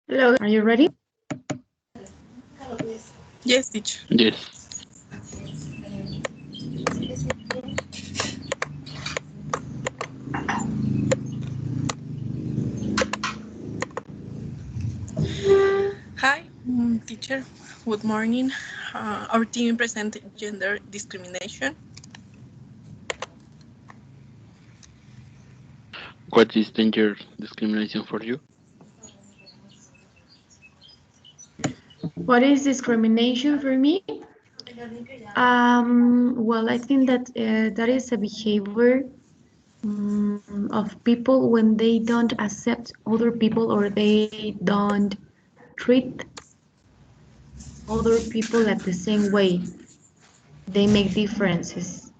Hello, are you ready? Yes, teacher. Yes. teacher. Good morning. Our team presented gender discrimination. What is gender discrimination for you? What is discrimination for me? Well, I think that that is a behavior of people when they don't accept other people or they don't treat other people at the same way. They make differences.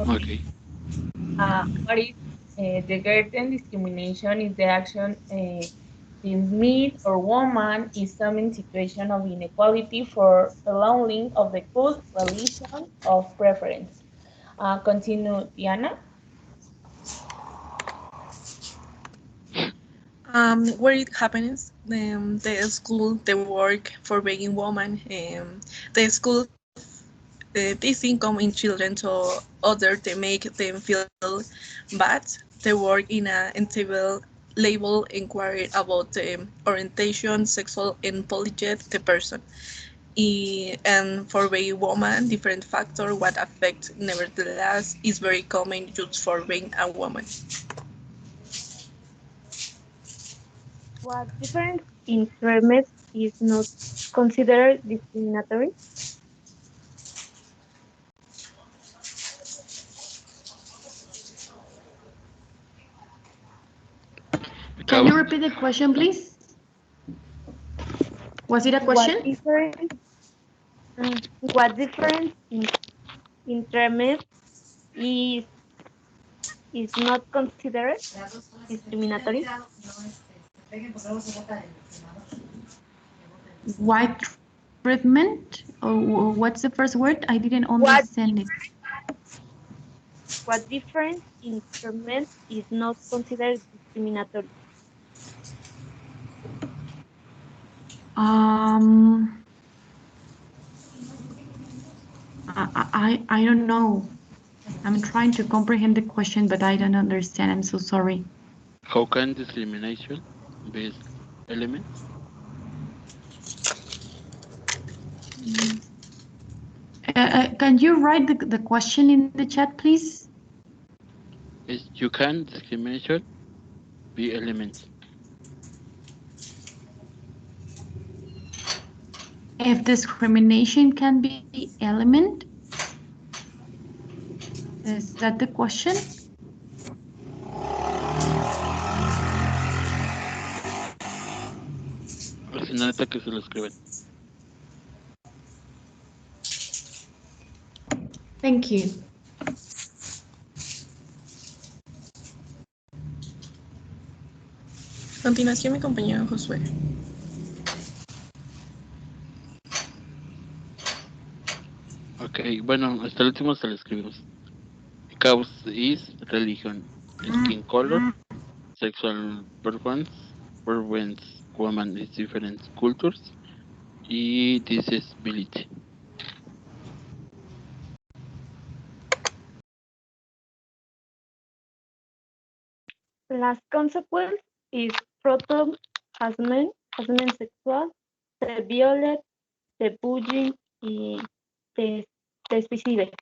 Okay. What is the gender discrimination is the action since man or woman is some in situation of inequality for belonging of the cult, religion, of preference. Continue, Diana. Where it happens, the school, the work for being woman, the school, this income in children to others they make them feel bad. They work in a unstable label inquiry about the orientation, sexual and political the person. And for being woman, different factor what affect nevertheless is very common just for being a woman. What difference in treatment is not considered discriminatory? Can you repeat the question, please? Was it a question? What difference in treatment is not considered discriminatory? White treatment? Or what's the first word? I didn't understand it. What difference in treatment is not considered discriminatory? I don't know. I'm trying to comprehend the question, but I don't understand. I'm so sorry. How can discrimination be elements? Can you write the question in the chat, please? Is you can discrimination be elements? If discrimination can be element, is that the question? Al final que se lo escriben. Thank you. Continuación mi compañero Josué. Ok, bueno, hasta el último se lo escribimos. Cause is religion, skin color, sexual preference, woman is different cultures, y disability. Las consequences is proton harassment sexual, the violet, the bullying y the suicide.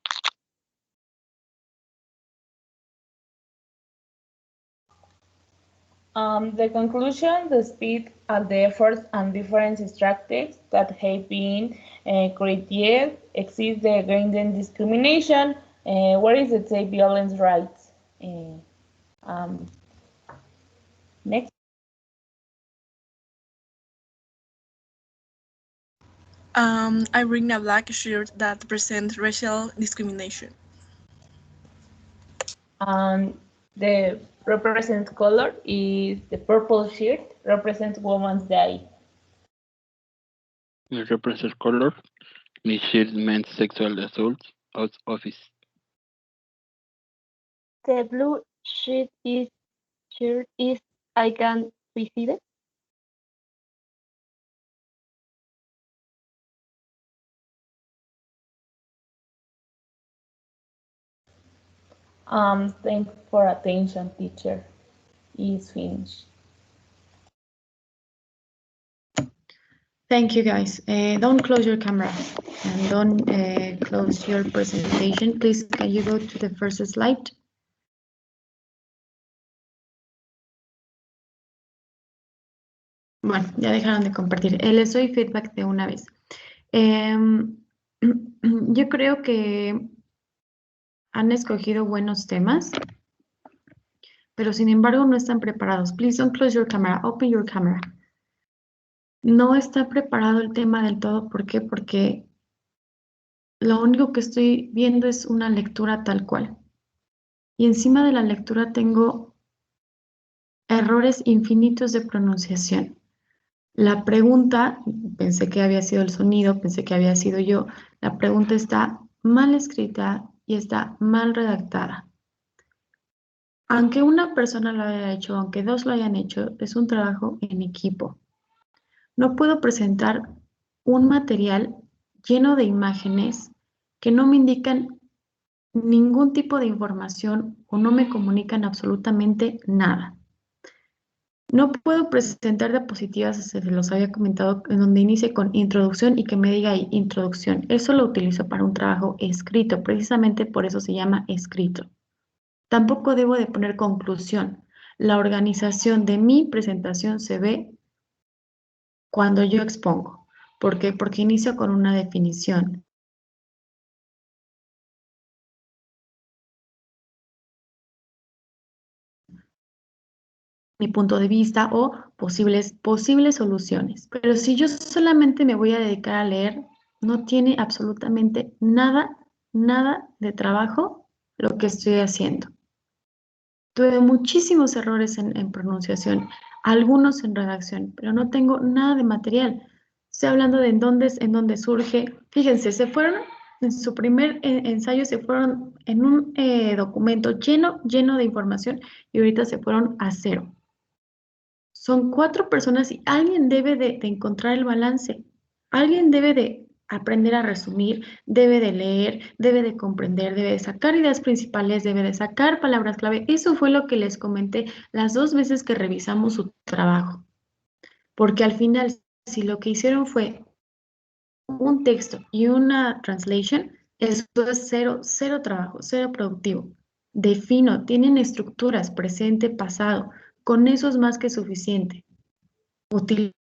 The conclusion, the speed and the efforts and different strategies that have been created exist the gender discrimination. Where is it say violence rights? Next. I bring a black shirt that presents racial discrimination. The represent color is the purple shirt, represents Women's Day. The represent color, my shirt meant sexual assault out office. The blue shirt is I can suicide. Thanks for attention, teacher. Is finished. Thank you, guys. Don't close your camera and don't close your presentation. Please, can you go to the first slide? Bueno, ya dejaron de compartir. Les doy feedback de una vez. Yo creo que han escogido buenos temas, pero sin embargo no están preparados. Please don't close your camera. Open your camera. No está preparado el tema del todo. ¿Por qué? Porque lo único que estoy viendo es una lectura tal cual. Y encima de la lectura tengo errores infinitos de pronunciación. La pregunta, pensé que había sido el sonido, pensé que había sido yo. La pregunta está mal escrita y está mal redactada. Aunque una persona lo haya hecho, aunque dos lo hayan hecho, es un trabajo en equipo. No puedo presentar un material lleno de imágenes que no me indican ningún tipo de información o no me comunican absolutamente nada. No puedo presentar diapositivas, se los había comentado, en donde inicie con introducción y que me diga ahí introducción. Eso lo utilizo para un trabajo escrito, precisamente por eso se llama escrito. Tampoco debo de poner conclusión. La organización de mi presentación se ve cuando yo expongo. ¿Por qué? Porque inicio con una definición. Mi punto de vista o posibles soluciones. Pero si yo solamente me voy a dedicar a leer, no tiene absolutamente nada de trabajo lo que estoy haciendo. Tuve muchísimos errores en pronunciación, algunos en redacción, pero no tengo nada de material. Estoy hablando de en dónde surge. Fíjense, se fueron, en su primer ensayo se fueron en un documento lleno de información y ahorita se fueron a 0. Son 4 personas y alguien debe de encontrar el balance. Alguien debe de aprender a resumir, debe de leer, debe de comprender, debe de sacar ideas principales, debe de sacar palabras clave. Eso fue lo que les comenté las 2 veces que revisamos su trabajo. Porque al final, si lo que hicieron fue un texto y una translation, eso es cero trabajo, 0 productivo. Defino, tienen estructuras, presente, pasado. Con eso es más que suficiente. Utilizo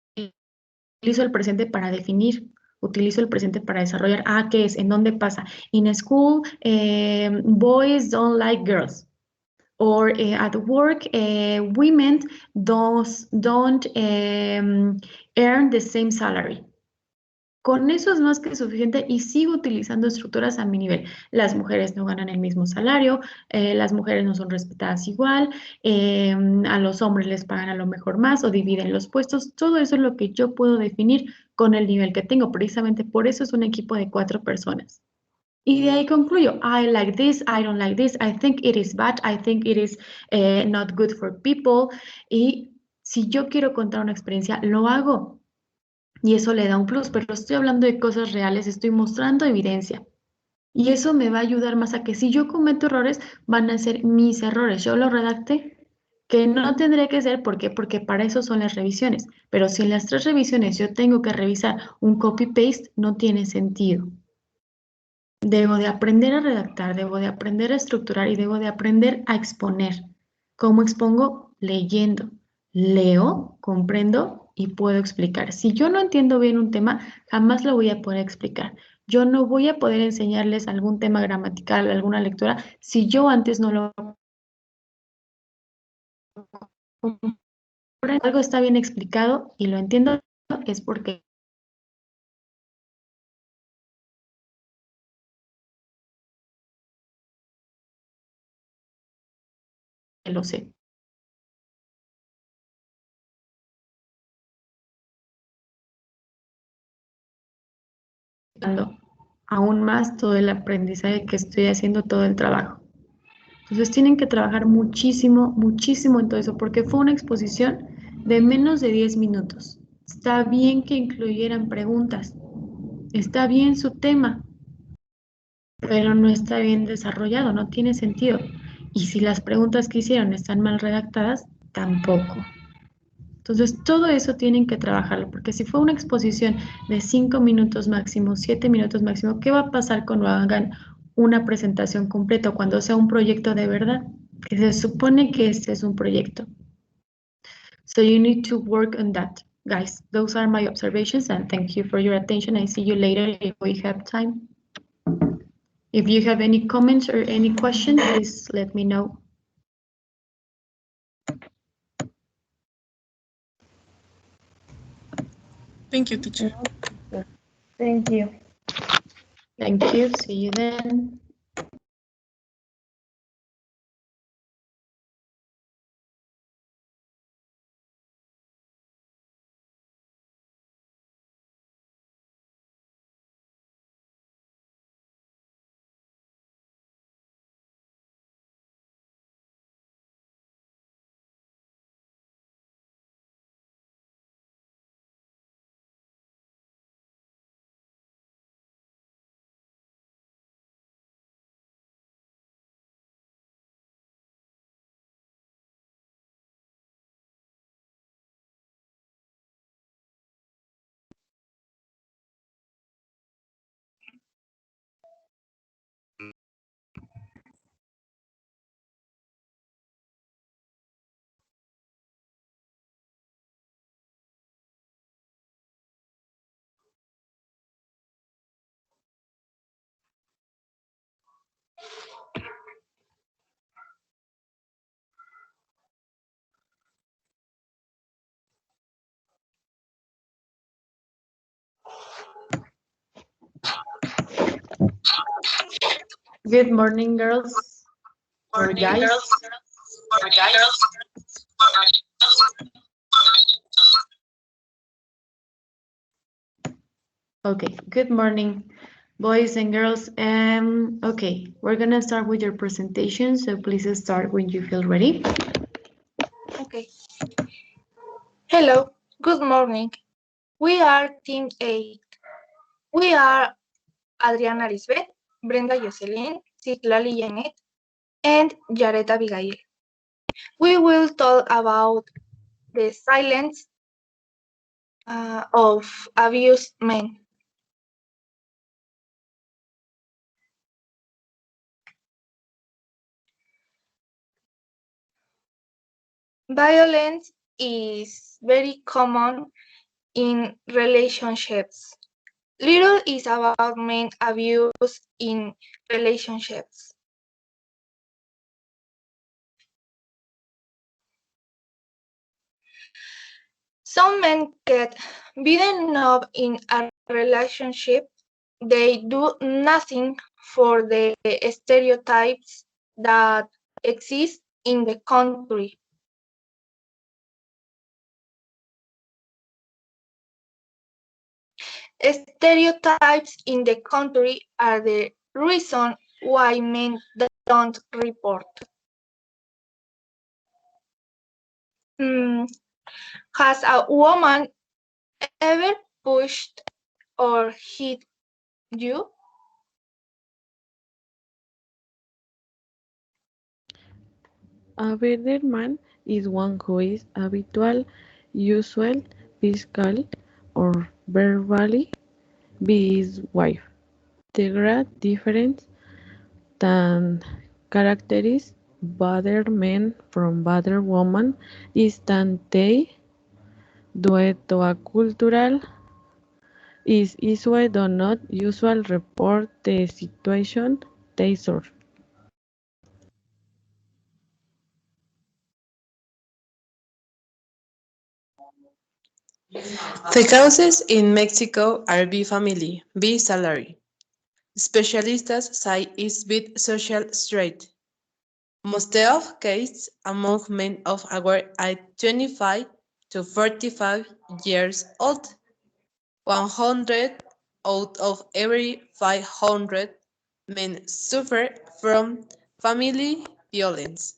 el presente para definir, utilizo el presente para desarrollar. ¿Qué es? ¿En dónde pasa? In school, boys don't like girls. Or at work, women don't earn the same salary. Con eso es más que suficiente y sigo utilizando estructuras a mi nivel. Las mujeres no ganan el mismo salario, las mujeres no son respetadas igual, a los hombres les pagan a lo mejor más o dividen los puestos. Todo eso es lo que yo puedo definir con el nivel que tengo. Precisamente por eso es un equipo de 4 personas. Y de ahí concluyo, I like this, I don't like this, I think it is bad, I think it is not good for people. Y si yo quiero contar una experiencia, lo hago. Y eso le da un plus, pero estoy hablando de cosas reales, estoy mostrando evidencia. Y eso me va a ayudar más a que si yo cometo errores, van a ser mis errores. Yo lo redacté, que no tendría que ser, ¿por qué? Porque para eso son las revisiones. Pero si en las 3 revisiones yo tengo que revisar un copy-paste, no tiene sentido. Debo de aprender a redactar, debo de aprender a estructurar y debo de aprender a exponer. ¿Cómo expongo? Leyendo. Leo, comprendo y puedo explicar. Si yo no entiendo bien un tema, jamás lo voy a poder explicar. Yo no voy a poder enseñarles algún tema gramatical, alguna lectura, si yo antes no lo... Algo está bien explicado y lo entiendo, es porque lo sé. Aún más todo el aprendizaje que estoy haciendo, todo el trabajo. Entonces tienen que trabajar muchísimo en todo eso, porque fue una exposición de menos de 10 minutos. Está bien que incluyeran preguntas, está bien su tema, pero no está bien desarrollado, no tiene sentido. Y si las preguntas que hicieron están mal redactadas, tampoco. Entonces, todo eso tienen que trabajarlo, porque si fue una exposición de 5 minutos máximo, 7 minutos máximo, ¿qué va a pasar cuando hagan una presentación completa, cuando sea un proyecto de verdad? Que se supone que este es un proyecto. So you need to work on that. Guys, those are my observations, and thank you for your attention. I see you later if we have time. If you have any comments or any questions, please let me know. Thank you, teacher. Thank you. Thank you. See you then. Good morning, girls or guys. Okay, good morning, boys and girls. Okay, we're gonna start with your presentation, so please start when you feel ready. Okay. Hello, good morning. We are Team 8. We are Adriana Lisbeth, Brenda Jocelyn, Citlali Janet, and Jared Abigail. We will talk about the silence of abused men. Violence is very common in relationships. Little is about men abuse in relationships. Some men get beaten up in a relationship. They do nothing for the stereotypes that exist in the country. Stereotypes in the country are the reason why men don't report. Has a woman ever pushed or hit you? A bearded man is one who is habitual, usual, physical, or verbally be his wife. The great difference that characterizes bearded men from bearded women is that they, due to a cultural issue, do not usually report the situation they suffer. The causes in Mexico are B family, B salary. Specialistas say it's B social straight. Most of cases among men of our age 25 to 45 years old. 100 out of every 500 men suffer from family violence.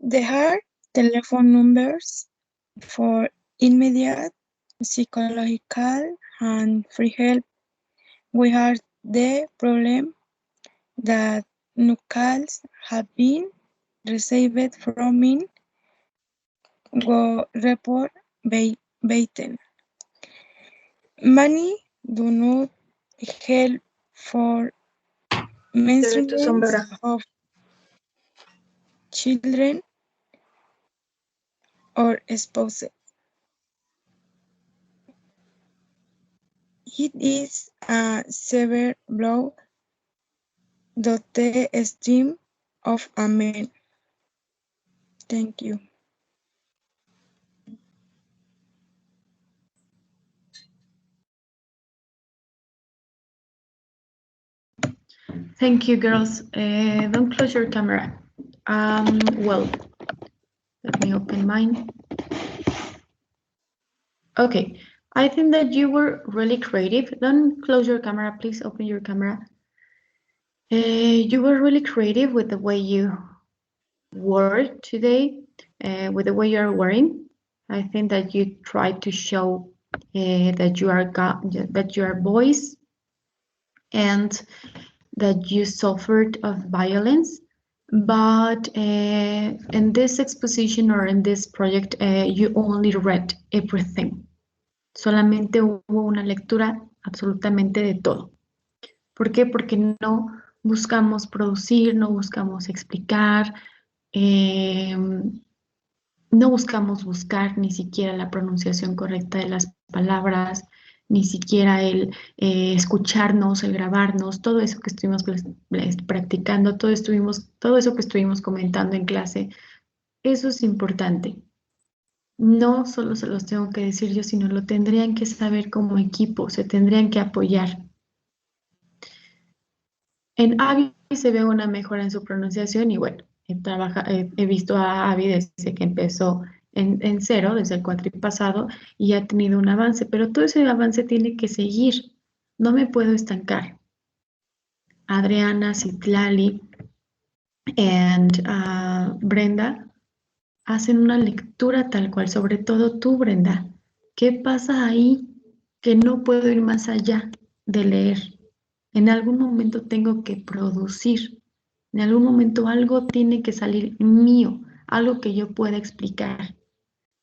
There are telephone numbers for immediate psychological and free help. We have the problem that nucleus have been received from in go report Baiten. Money do not help for maintenance of children or spouses. It is a severe blow to the esteem of a man. Thank you. Thank you, girls. Don't close your camera. Well, let me open mine. Okay, I think that you were really creative. Don't close your camera, please open your camera. You were really creative with the way you wore today, with the way you are wearing. I think that you tried to show that you are boys and that you suffered of violence. But in this exposition or in this project, you only read everything. Solamente hubo una lectura absolutamente de todo. ¿Por qué? Porque no buscamos producir, no buscamos explicar, no buscamos buscar ni siquiera la pronunciación correcta de las palabras, ni siquiera el escucharnos, el grabarnos, todo eso que estuvimos practicando, todo eso que estuvimos comentando en clase, eso es importante. No solo se los tengo que decir yo, sino lo tendrían que saber como equipo, se tendrían que apoyar. En Abby se ve una mejora en su pronunciación y bueno, he visto a Abby desde que empezó en cero, desde el cuatrimestre pasado, y ha tenido un avance, pero todo ese avance tiene que seguir. No me puedo estancar. Adriana, Citlali y Brenda hacen una lectura tal cual, sobre todo tú, Brenda. ¿Qué pasa ahí que no puedo ir más allá de leer? En algún momento tengo que producir. En algún momento algo tiene que salir mío, algo que yo pueda explicar.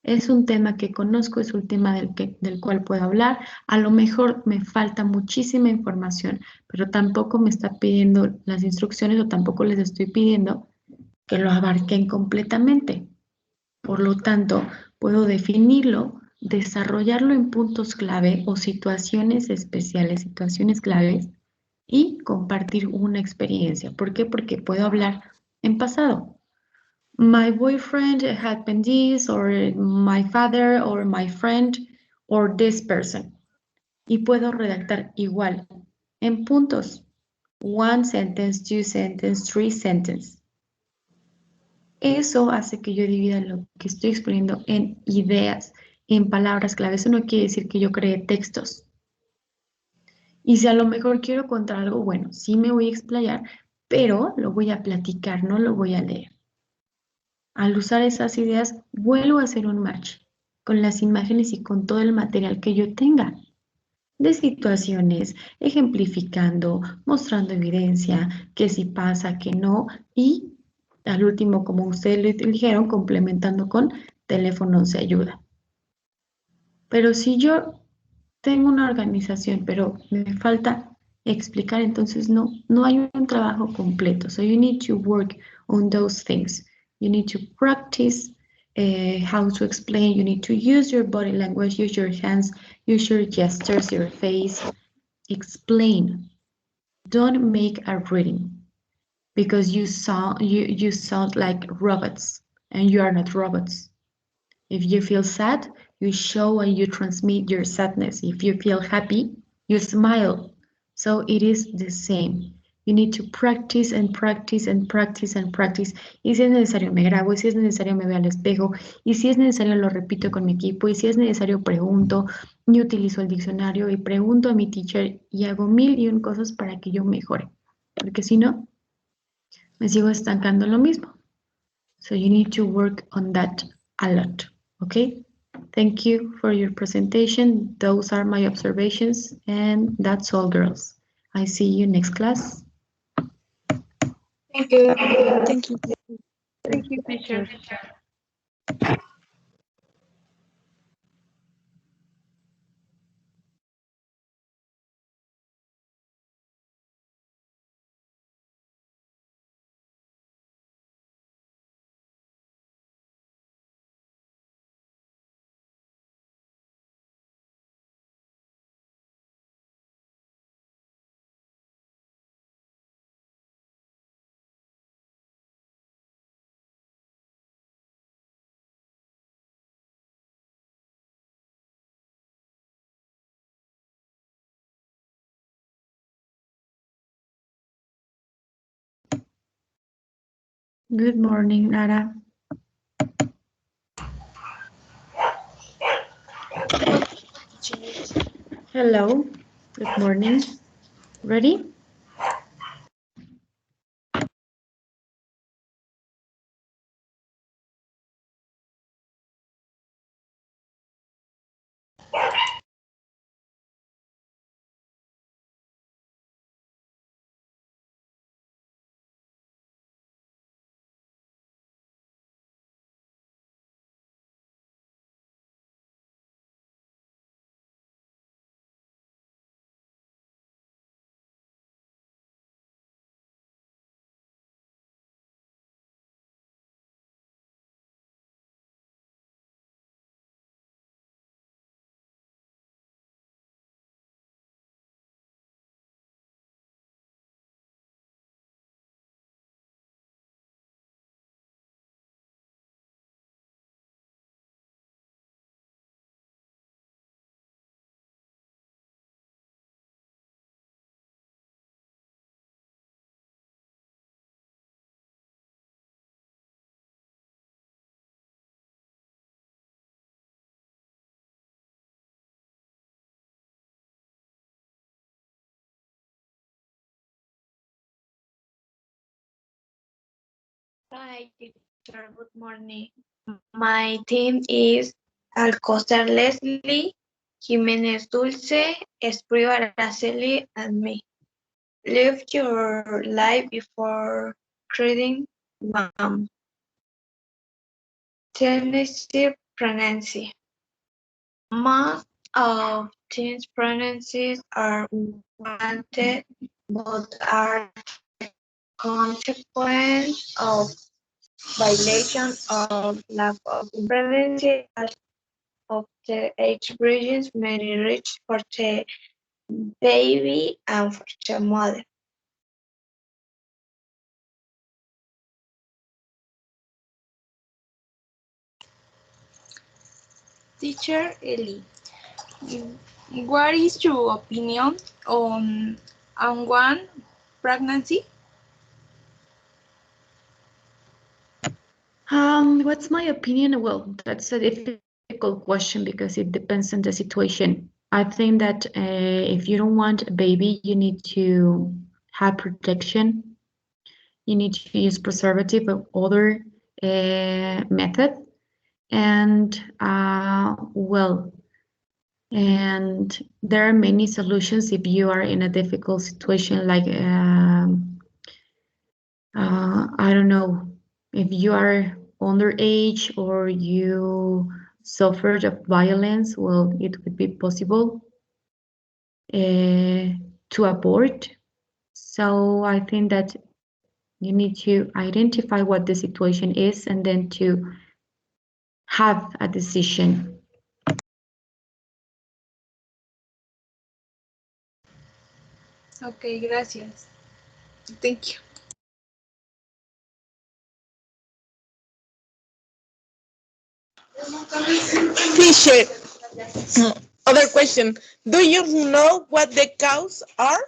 Es un tema que conozco, es un tema del cual puedo hablar. A lo mejor me falta muchísima información, pero tampoco me está pidiendo las instrucciones o tampoco les estoy pidiendo que lo abarquen completamente. Por lo tanto, puedo definirlo, desarrollarlo en puntos clave o situaciones especiales, situaciones claves, y compartir una experiencia. ¿Por qué? Porque puedo hablar en pasado. My boyfriend happened this, or my father, or my friend, or this person. Y puedo redactar igual en puntos. 1 sentence, 2 sentence, 3 sentence. Eso hace que yo divida lo que estoy exponiendo en ideas, en palabras clave. Eso no quiere decir que yo cree textos. Y si a lo mejor quiero contar algo, bueno, sí me voy a explayar, pero lo voy a platicar, no lo voy a leer. Al usar esas ideas, vuelvo a hacer un match con las imágenes y con todo el material que yo tenga. De situaciones, ejemplificando, mostrando evidencia, que si pasa, que no, y al último, como ustedes le dijeron, complementando con teléfonos de ayuda. Pero si yo tengo una organización, pero me falta explicar, entonces no hay un trabajo completo. So you need to work on those things. You need to practice how to explain. You need to use your body language, use your hands, use your gestures, your face. Explain. Don't make a reading because you sound like robots and you are not robots. If you feel sad, you show and you transmit your sadness. If you feel happy, you smile. So it is the same. You need to practice and practice and practice and practice. Y si es necesario me grabo, y si es necesario me veo al espejo, y si es necesario lo repito con mi equipo, y si es necesario pregunto, y utilizo el diccionario, y pregunto a mi teacher, y hago 1001 cosas para que yo mejore. Porque si no, me sigo estancando en lo mismo. So you need to work on that a lot, okay? Thank you for your presentation. Those are my observations, and that's all, girls. I see you next class. Thank you. Thank you. Thank you, teacher. Good morning, Nara. Hello. Good morning. Ready? Hi, teacher. Good morning. My team is Alcocer Leslie, Jimenez Dulce, Espriu Araceli, and me. Live your life before creating one. Tennessee pregnancy. Most of teen pregnancies are wanted, but are consequence of violation of lack of pregnancy as of the age ranges may reach for the baby and for the mother. Teacher Eli, what is your opinion on unwanted pregnancy? What's my opinion? Well, that's a difficult question because it depends on the situation. I think that if you don't want a baby, you need to have protection. You need to use preservative or other method. And and there are many solutions if you are in a difficult situation, like I don't know, if you are underage or you suffered of violence, well, it would be possible to abort. So I think that you need to identify what the situation is and then to have a decision. Okay, gracias. Thank you. Teacher, other question. Do you know what the causes are?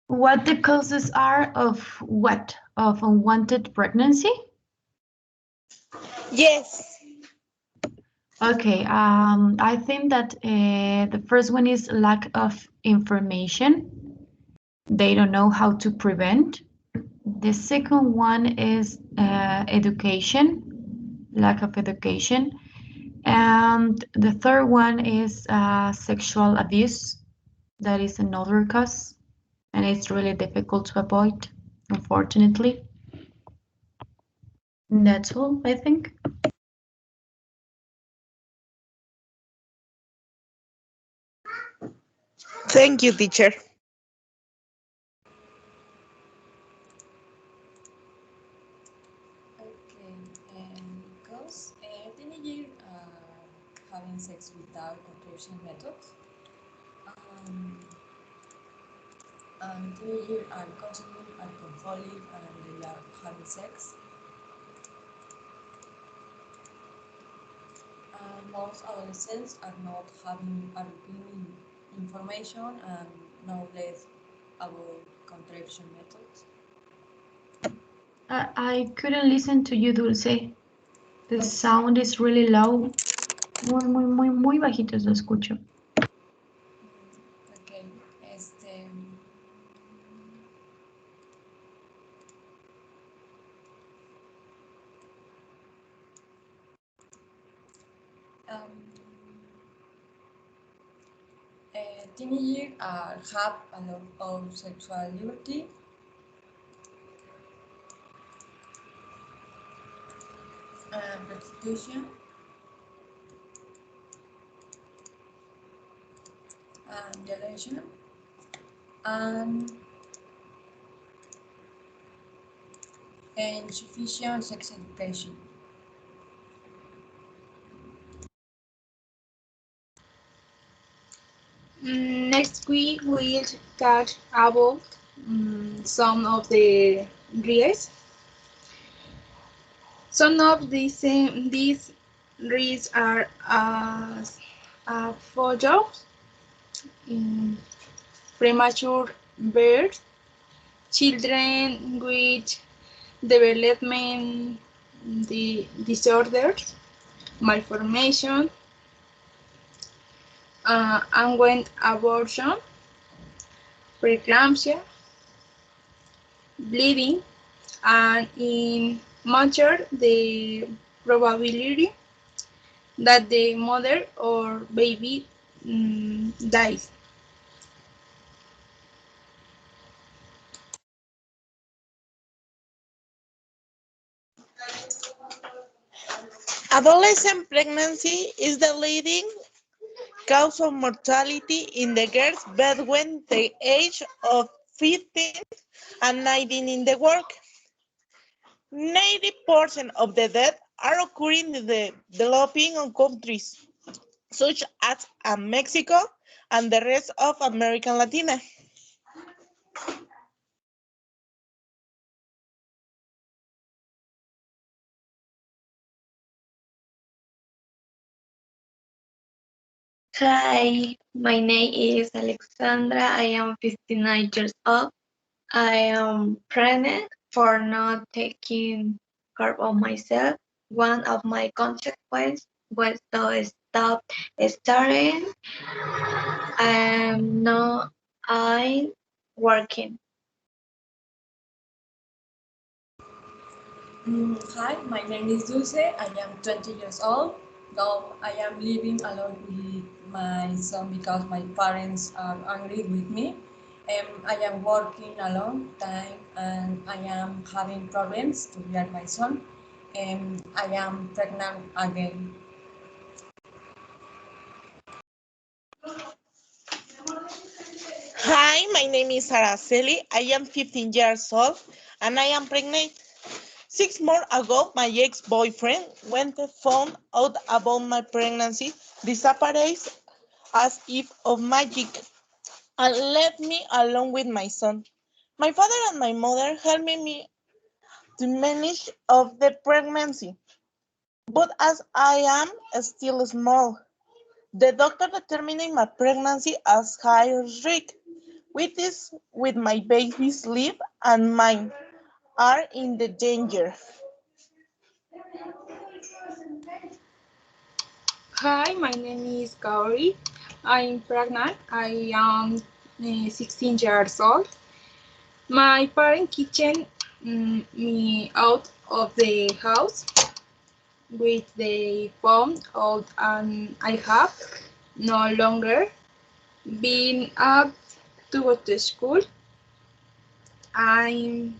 What the causes are of what? Of unwanted pregnancy? Yes. Okay, I think that the first one is lack of information. They don't know how to prevent. The second one is education, lack of education. And the third one is sexual abuse. That is another cause. and it's really difficult to avoid, unfortunately. And that's all, I think. Thank you, teacher. Okay, because teenagers are having sex without contraception methods, um, and teenagers are consuming alcoholic and they are having sex. Most adolescents are not having routine information and knowledge about contraception methods. I couldn't listen to you, Dulce. The sound is really low. Muy bajito se escucho. Okay, teenagers have a lot of sexual liberty. Prostitution and violation and insufficient sex education. Next week we'll talk about some of the risks. Some of these risks are photos, premature birth, children with development disorders, malformation, unwanted abortion, preeclampsia, bleeding, and in mature the probability that the mother or baby dies. Adolescent pregnancy is the leading cause of mortality in the girls between the age of 15 and 19 in the world. 90% of the deaths are occurring in the developing countries, such as Mexico and the rest of American Latina. Hi, my name is Alexandra. I am 59 years old. I am pregnant for not taking care of myself. One of my consequences was to stop studying. I'm not I working. Hi, my name is Dulce. I am 20 years old. Now I am living alone with my son because my parents are angry with me. I am working a long time and I am having problems to bear my son. I am pregnant again. Hi, my name is Araceli. I am 15 years old and I am pregnant. 6 months ago, my ex-boyfriend, when he found out about my pregnancy, disappeared as if of magic and left me alone with my son. My father and my mother helped me to manage of the pregnancy, but as I am still small, the doctor determined my pregnancy as high risk, which is with my baby's life and mine are in the danger. Hi, my name is Kaori. I'm pregnant. I am 16 years old. My parent kitchen me out of the house with the phone out and I have no longer been up to go to school. I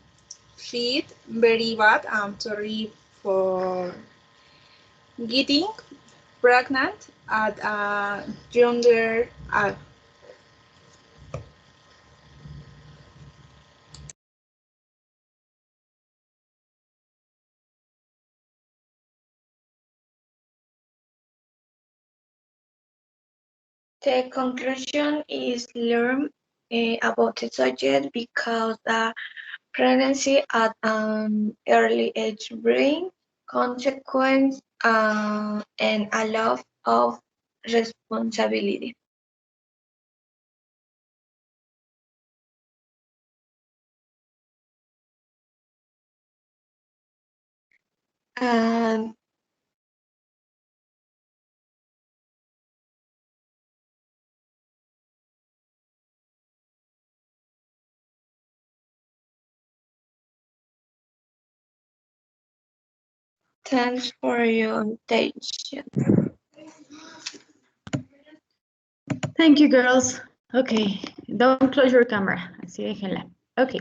feel very bad. I'm sorry for getting pregnant at a younger age. The conclusion is learn about the subject because the pregnancy at an early age brings consequence and a lot of responsibility. And thanks for your attention. Thank you, girls. Okay, don't close your camera. Así déjenla. Okay.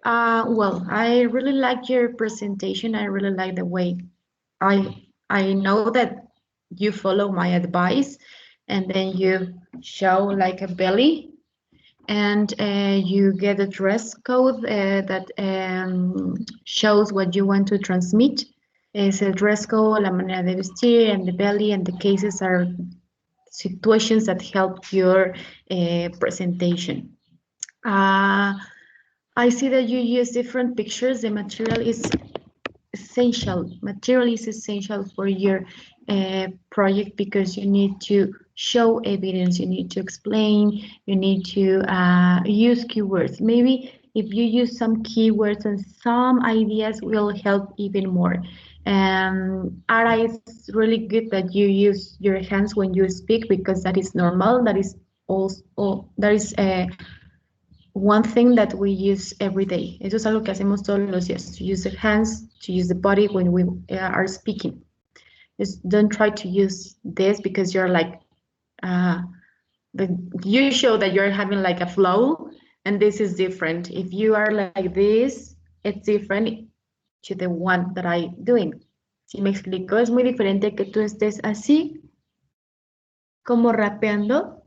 Well, I really like your presentation. I really like the way I know that you follow my advice, and then you show like a belly, and you get a dress code that shows what you want to transmit. Es el dress code, la manera de vestir, and the belly, and the cases are situations that help your presentation. I see that you use different pictures. The material is essential. Material is essential for your project because you need to show evidence, you need to explain, you need to use keywords. Maybe if you use some keywords and some ideas will help even more. Ara, it's really good that you use your hands when you speak because that is normal. That is also one thing that we use every day. Eso es algo que hacemos todos los días. To use the hands, to use the body when we are speaking. Just don't try to use this because you're like, you show that you're having like a flow, and this is different. If you are like this, it's different to the one that I'm doing. ¿Sí me explico? Es muy diferente que tú estés así, como rapeando,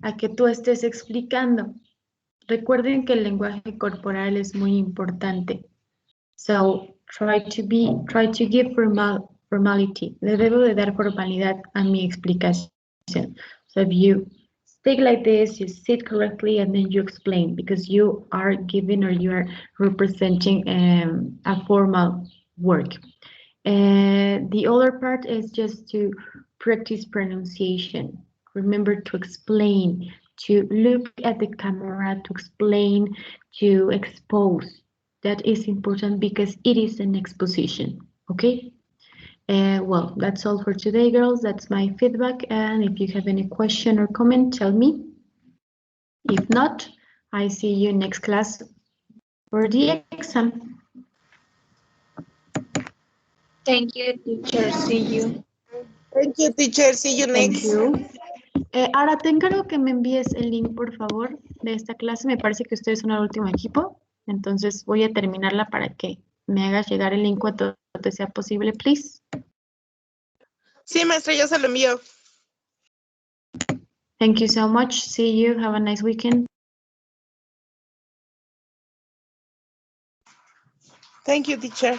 a que tú estés explicando. Recuerden que el lenguaje corporal es muy importante. So try to give formality. Le debo de dar formalidad a mi explicación. So if you speak like this, you sit correctly, and then you explain because you are giving or you are representing a formal work. The other part is just to practice pronunciation. Remember to explain, to look at the camera, to explain, to expose. That is important because it is an exposition, okay? Well, that's all for today, girls. That's my feedback. And if you have any question or comment, tell me. If not, I see you next class for the exam. Thank you, teacher. See you. Thank you, teacher. See you next. Thank you. Ahora te encargo que me envíes el link, por favor, de esta clase. Me parece que ustedes son el último equipo. Entonces voy a terminarla para que me hagas llegar el link cuanto te sea posible, please. Sí, maestra, ya se lo envío. Thank you so much. See you. Have a nice weekend. Thank you, teacher.